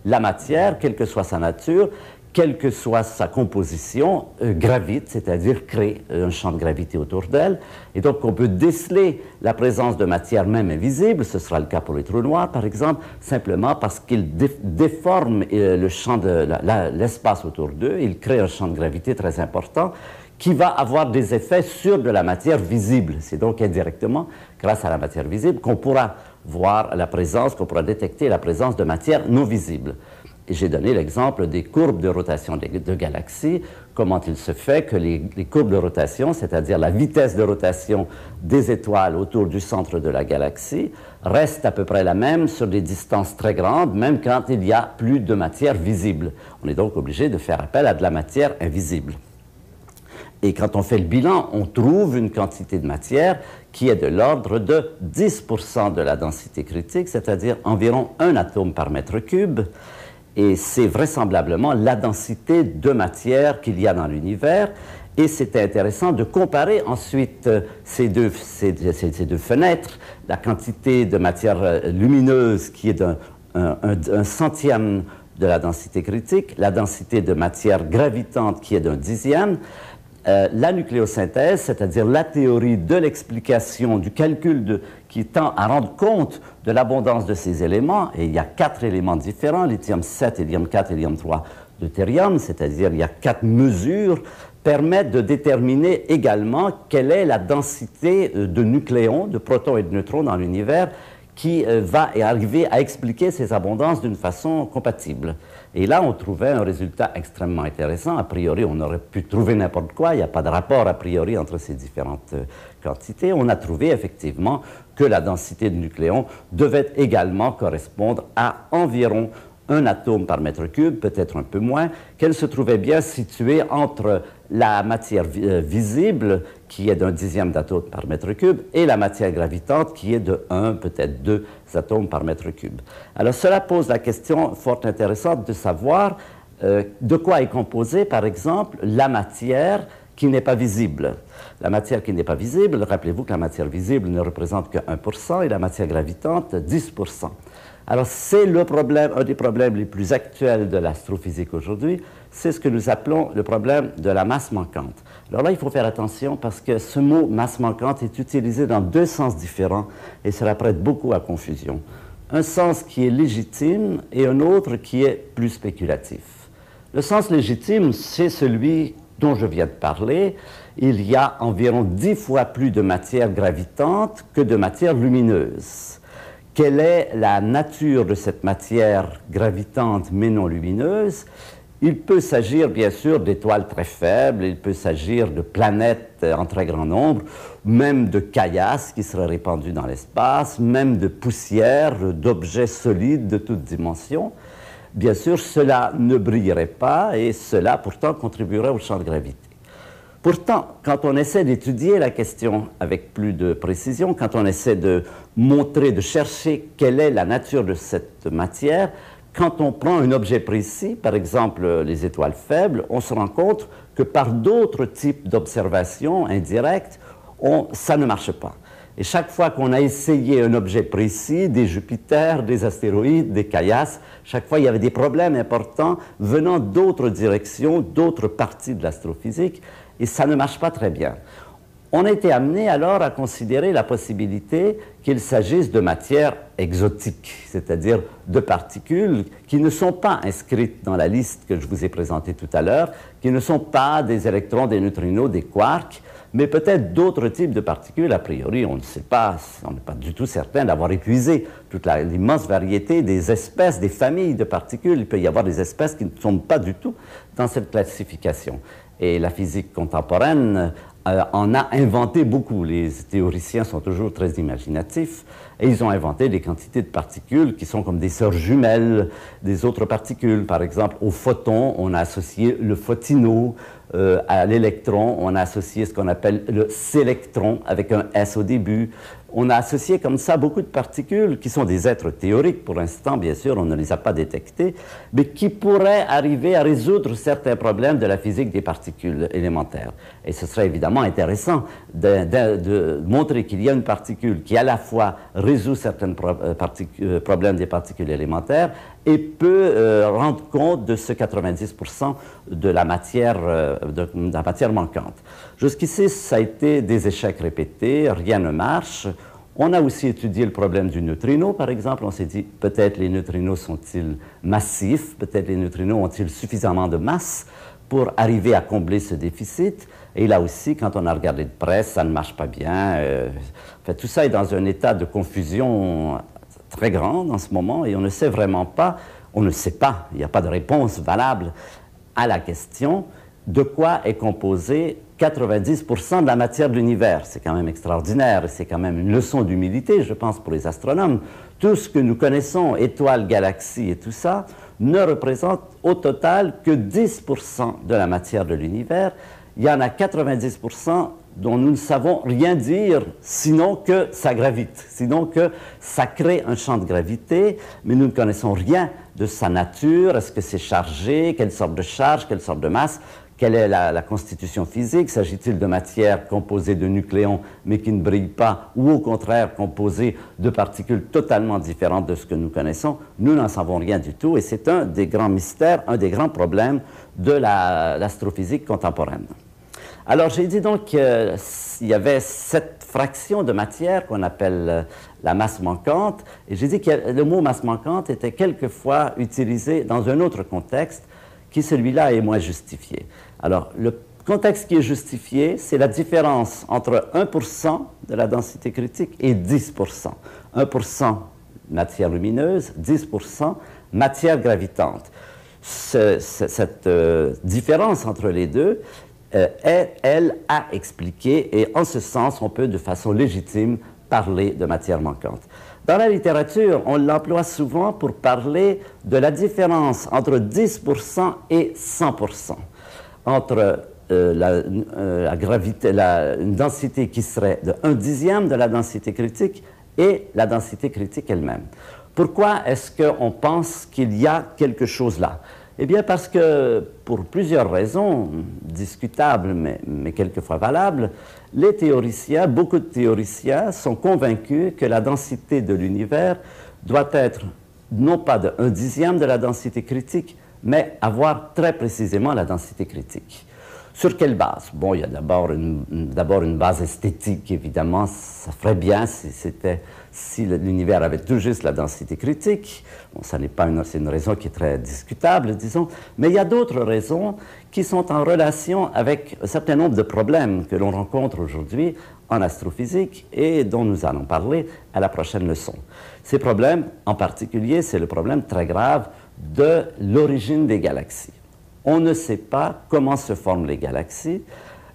la matière, quelle que soit sa nature, quelle que soit sa composition, gravite, c'est-à-dire crée un champ de gravité autour d'elle. Et donc, on peut déceler la présence de matière même invisible, ce sera le cas pour les trous noirs, par exemple, simplement parce qu'ils déforment le champ de l'espace autour d'eux, ils créent un champ de gravité très important qui va avoir des effets sur de la matière visible. C'est donc indirectement, grâce à la matière visible, qu'on pourra voir la présence, qu'on pourra détecter la présence de matière non visible. Et j'ai donné l'exemple des courbes de rotation de galaxies, comment il se fait que les courbes de rotation, c'est-à-dire la vitesse de rotation des étoiles autour du centre de la galaxie, restent à peu près la même sur des distances très grandes, même quand il y a plus de matière visible. On est donc obligé de faire appel à de la matière invisible. Et quand on fait le bilan, on trouve une quantité de matière qui est de l'ordre de 10% de la densité critique, c'est-à-dire environ 1 atome par mètre cube. Et c'est vraisemblablement la densité de matière qu'il y a dans l'univers. Et c'était intéressant de comparer ensuite ces deux fenêtres, la quantité de matière lumineuse qui est un centième de la densité critique, la densité de matière gravitante qui est d'1/10, la nucléosynthèse, c'est-à-dire la théorie de l'explication, du calcul qui tend à rendre compte de l'abondance de ces éléments, et il y a 4 éléments différents, lithium-7, hélium-4, hélium-3, deutérium, c'est-à-dire il y a 4 mesures, permettent de déterminer également quelle est la densité de nucléons, de protons et de neutrons dans l'univers, qui va arriver à expliquer ces abondances d'une façon compatible. Et là, on trouvait un résultat extrêmement intéressant. A priori, on aurait pu trouver n'importe quoi. Il n'y a pas de rapport a priori entre ces différentes quantités. On a trouvé effectivement que la densité de nucléons devait également correspondre à environ 1 atome par mètre cube, peut-être un peu moins, qu'elle se trouvait bien située entre la matière visible, qui est d'1/10 d'atome par mètre cube, et la matière gravitante, qui est de 1, peut-être 2 atomes par mètre cube. Alors cela pose la question fort intéressante de savoir de quoi est composée, par exemple, la matière qui n'est pas visible. La matière qui n'est pas visible, rappelez-vous que la matière visible ne représente que 1% et la matière gravitante 10%. Alors c'est le problème, un des problèmes les plus actuels de l'astrophysique aujourd'hui, c'est ce que nous appelons le problème de la masse manquante. Alors là, il faut faire attention parce que ce mot masse manquante est utilisé dans deux sens différents et cela prête beaucoup à confusion. Un sens qui est légitime et un autre qui est plus spéculatif. Le sens légitime, c'est celui dont je viens de parler. Il y a environ 10 fois plus de matière gravitante que de matière lumineuse. Quelle est la nature de cette matière gravitante mais non lumineuse? Il peut s'agir bien sûr d'étoiles très faibles, il peut s'agir de planètes en très grand nombre, même de caillasses qui seraient répandues dans l'espace, même de poussière, d'objets solides de toutes dimensions. Bien sûr, cela ne brillerait pas et cela pourtant contribuerait au champ de gravité. Pourtant, quand on essaie d'étudier la question avec plus de précision, quand on essaie de montrer, de chercher quelle est la nature de cette matière, quand on prend un objet précis, par exemple les étoiles faibles, on se rend compte que par d'autres types d'observations indirectes, ça ne marche pas. Et chaque fois qu'on a essayé un objet précis, des Jupiters, des astéroïdes, des caillasses, chaque fois il y avait des problèmes importants venant d'autres directions, d'autres parties de l'astrophysique, et ça ne marche pas très bien. On a été amené alors à considérer la possibilité qu'il s'agisse de matières exotiques, c'est-à-dire de particules qui ne sont pas inscrites dans la liste que je vous ai présentée tout à l'heure, qui ne sont pas des électrons, des neutrinos, des quarks, mais peut-être d'autres types de particules. A priori, on ne sait pas, on n'est pas du tout certain d'avoir épuisé toute l'immense variété des espèces, des familles de particules. Il peut y avoir des espèces qui ne sont pas du tout dans cette classification. Et la physique contemporaine en a inventé beaucoup. Les théoriciens sont toujours très imaginatifs et ils ont inventé des quantités de particules qui sont comme des sœurs jumelles des autres particules. Par exemple, au photon, on a associé le photino. À l'électron, on a associé ce qu'on appelle le sélectron avec un S au début. On a associé comme ça beaucoup de particules qui sont des êtres théoriques. Pour l'instant, bien sûr, on ne les a pas détectés, mais qui pourraient arriver à résoudre certains problèmes de la physique des particules élémentaires. Et ce serait évidemment intéressant de montrer qu'il y a une particule qui à la fois résout certains problèmes des particules élémentaires et peut rendre compte de ce 90% de la matière manquante. Jusqu'ici, ça a été des échecs répétés, rien ne marche. On a aussi étudié le problème du neutrino, par exemple. On s'est dit, peut-être les neutrinos sont-ils massifs, peut-être les neutrinos ont-ils suffisamment de masse pour arriver à combler ce déficit. Et là aussi, quand on a regardé de près, ça ne marche pas bien. Tout ça est dans un état de confusion très grande en ce moment et on ne sait vraiment pas, on ne sait pas, il n'y a pas de réponse valable à la question de quoi est composé 90% de la matière de l'univers. C'est quand même extraordinaire et c'est quand même une leçon d'humilité, je pense, pour les astronomes. Tout ce que nous connaissons, étoiles, galaxies et tout ça, ne représente au total que 10% de la matière de l'univers. Il y en a 90% dont nous ne savons rien dire, sinon que ça gravite, sinon que ça crée un champ de gravité, mais nous ne connaissons rien de sa nature. Est-ce que c'est chargé? Quelle sorte de charge? Quelle sorte de masse? Quelle est la constitution physique? S'agit-il de matière composée de nucléons mais qui ne brillent pas, ou au contraire composée de particules totalement différentes de ce que nous connaissons? Nous n'en savons rien du tout et c'est un des grands mystères, un des grands problèmes de l'astrophysique contemporaine. Alors, j'ai dit donc qu'il y avait cette fraction de matière qu'on appelle la masse manquante, et j'ai dit que le mot masse manquante était quelquefois utilisé dans un autre contexte, qui celui-là est moins justifié. Alors, le contexte qui est justifié, c'est la différence entre 1% de la densité critique et 10%. 1% matière lumineuse, 10% matière gravitante. Cette différence entre les deux, est, elle, à expliquer, et en ce sens, on peut de façon légitime parler de matière manquante. Dans la littérature, on l'emploie souvent pour parler de la différence entre 10% et 100%, entre une densité qui serait de 1/10 de la densité critique et la densité critique elle-même. Pourquoi est-ce qu'on pense qu'il y a quelque chose là? Eh bien, parce que, pour plusieurs raisons, discutables, mais quelquefois valables, les théoriciens, beaucoup de théoriciens, sont convaincus que la densité de l'univers doit être non pas de 1/10 de la densité critique, mais avoir très précisément la densité critique. Sur quelle base? Bon, il y a d'abord une base esthétique, évidemment. Ça ferait bien si l'univers avait tout juste la densité critique. Bon, c'est une raison qui est très discutable, disons. Mais il y a d'autres raisons qui sont en relation avec un certain nombre de problèmes que l'on rencontre aujourd'hui en astrophysique et dont nous allons parler à la prochaine leçon. Ces problèmes, en particulier, c'est le problème très grave de l'origine des galaxies. On ne sait pas comment se forment les galaxies,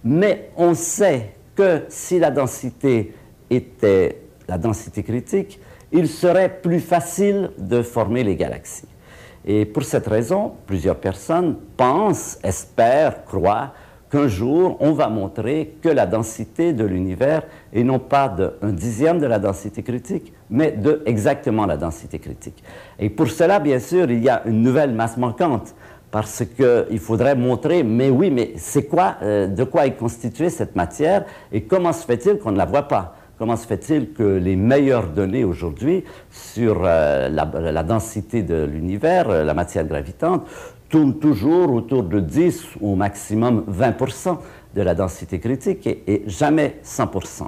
mais on sait que si la densité était la densité critique, il serait plus facile de former les galaxies. Et pour cette raison, plusieurs personnes pensent, espèrent, croient qu'un jour, on va montrer que la densité de l'univers est non pas d'un dixième de la densité critique, mais de exactement la densité critique. Et pour cela, bien sûr, il y a une nouvelle masse manquante, parce qu'il faudrait montrer, mais oui, mais c'est quoi, de quoi est constituée cette matière, et comment se fait-il qu'on ne la voit pas? Comment se fait-il que les meilleures données aujourd'hui sur la densité de l'univers, la matière gravitante, tournent toujours autour de 10 ou au maximum 20% de la densité critique et jamais 100%.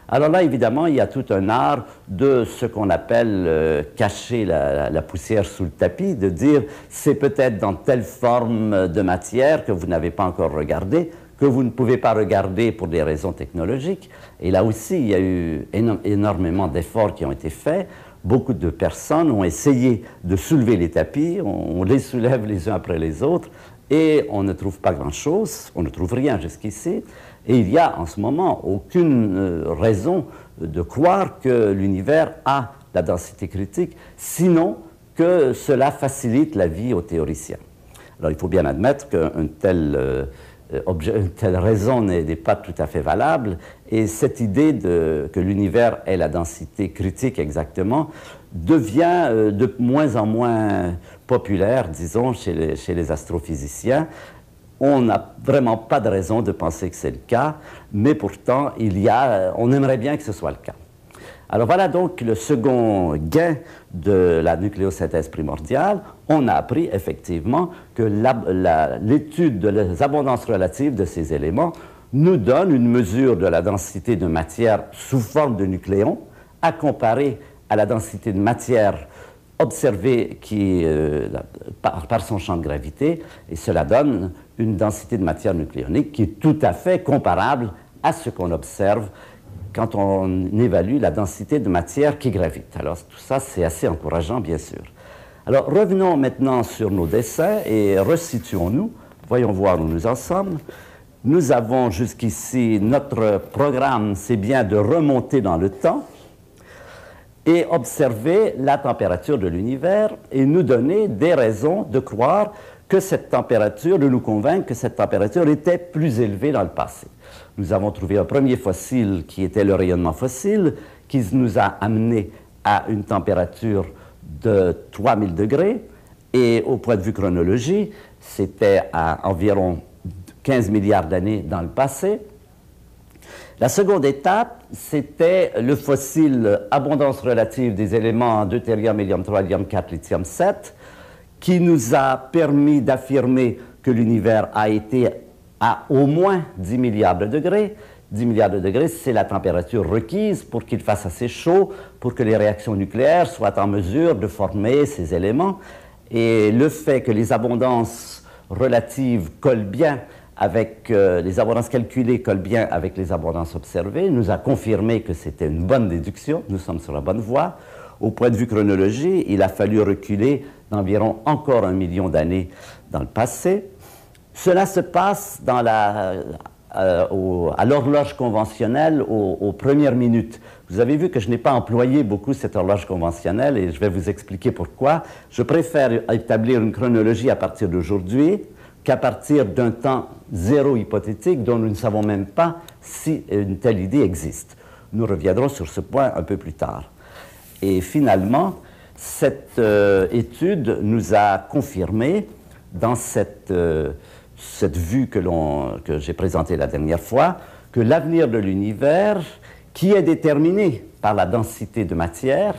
Alors là, évidemment, il y a tout un art de ce qu'on appelle cacher la poussière sous le tapis, de dire c'est peut-être dans telle forme de matière que vous n'avez pas encore regardé, que vous ne pouvez pas regarder pour des raisons technologiques. Et là aussi, il y a eu énormément d'efforts qui ont été faits. Beaucoup de personnes ont essayé de soulever les tapis, on les soulève les uns après les autres, et on ne trouve pas grand-chose, on ne trouve rien jusqu'ici. Et il n'y a en ce moment aucune raison de croire que l'univers a la densité critique, sinon que cela facilite la vie aux théoriciens. Alors il faut bien admettre qu'une telle raison n'est pas tout à fait valable, et cette idée que l'univers ait la densité critique exactement devient de moins en moins populaire, disons, chez les astrophysiciens. On n'a vraiment pas de raison de penser que c'est le cas, mais pourtant, on aimerait bien que ce soit le cas. Alors voilà donc le second gain de la nucléosynthèse primordiale. On a appris effectivement que l'étude des abondances relatives de ces éléments nous donne une mesure de la densité de matière sous forme de nucléons à comparer à la densité de matière observée par son champ de gravité, et cela donne une densité de matière nucléonique qui est tout à fait comparable à ce qu'on observe quand on évalue la densité de matière qui gravite. Alors tout ça, c'est assez encourageant, bien sûr. Alors revenons maintenant sur nos dessins et resituons-nous. Voyons voir où nous en sommes. Nous avons jusqu'ici, notre programme, c'est bien de remonter dans le temps et observer la température de l'univers et nous donner des raisons de croire que cette température, de nous convaincre que cette température était plus élevée dans le passé. Nous avons trouvé un premier fossile qui était le rayonnement fossile, qui nous a amené à une température de 3000 degrés, et au point de vue chronologie, c'était à environ 15 milliards d'années dans le passé. La seconde étape, c'était le fossile abondance relative des éléments deutérium, hélium 3, hélium 4, lithium 7, qui nous a permis d'affirmer que l'univers a été à au moins 10 milliards de degrés. 10 milliards de degrés, c'est la température requise pour qu'il fasse assez chaud, pour que les réactions nucléaires soient en mesure de former ces éléments. Et le fait que les abondances relatives collent bien avec les abondances calculées collent bien avec les abondances observées, nous a confirmé que c'était une bonne déduction, nous sommes sur la bonne voie. Au point de vue chronologie, il a fallu reculer d'environ encore 1 million d'années dans le passé. Cela se passe à l'horloge conventionnelle aux premières minutes. Vous avez vu que je n'ai pas employé beaucoup cette horloge conventionnelle et je vais vous expliquer pourquoi. Je préfère établir une chronologie à partir d'aujourd'hui qu'à partir d'un temps zéro hypothétique dont nous ne savons même pas si une telle idée existe. Nous reviendrons sur ce point un peu plus tard. Et finalement, cette étude nous a confirmé dans cette vue que j'ai présentée la dernière fois, que l'avenir de l'univers, qui est déterminé par la densité de matière,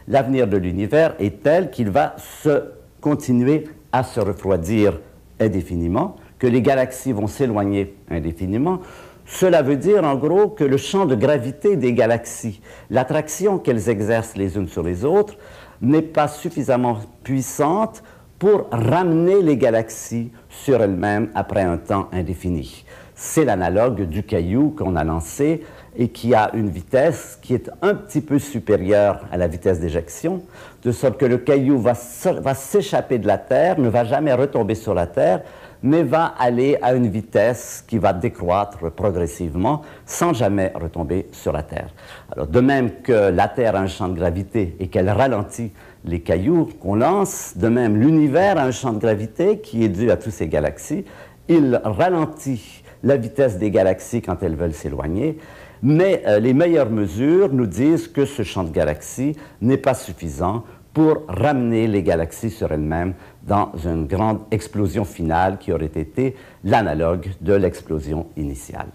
l'avenir de l'univers est tel qu'il va se continuer à se refroidir indéfiniment, que les galaxies vont s'éloigner indéfiniment. Cela veut dire en gros que le champ de gravité des galaxies, l'attraction qu'elles exercent les unes sur les autres, n'est pas suffisamment puissante pour ramener les galaxies sur elles-mêmes après un temps indéfini. C'est l'analogue du caillou qu'on a lancé et qui a une vitesse qui est un petit peu supérieure à la vitesse d'éjection, de sorte que le caillou va s'échapper de la Terre, ne va jamais retomber sur la Terre, mais va aller à une vitesse qui va décroître progressivement sans jamais retomber sur la Terre. Alors, de même que la Terre a un champ de gravité et qu'elle ralentit les cailloux qu'on lance, de même l'univers a un champ de gravité qui est dû à toutes ces galaxies. Il ralentit la vitesse des galaxies quand elles veulent s'éloigner, mais les meilleures mesures nous disent que ce champ de galaxies n'est pas suffisant pour ramener les galaxies sur elles-mêmes dans une grande explosion finale qui aurait été l'analogue de l'explosion initiale.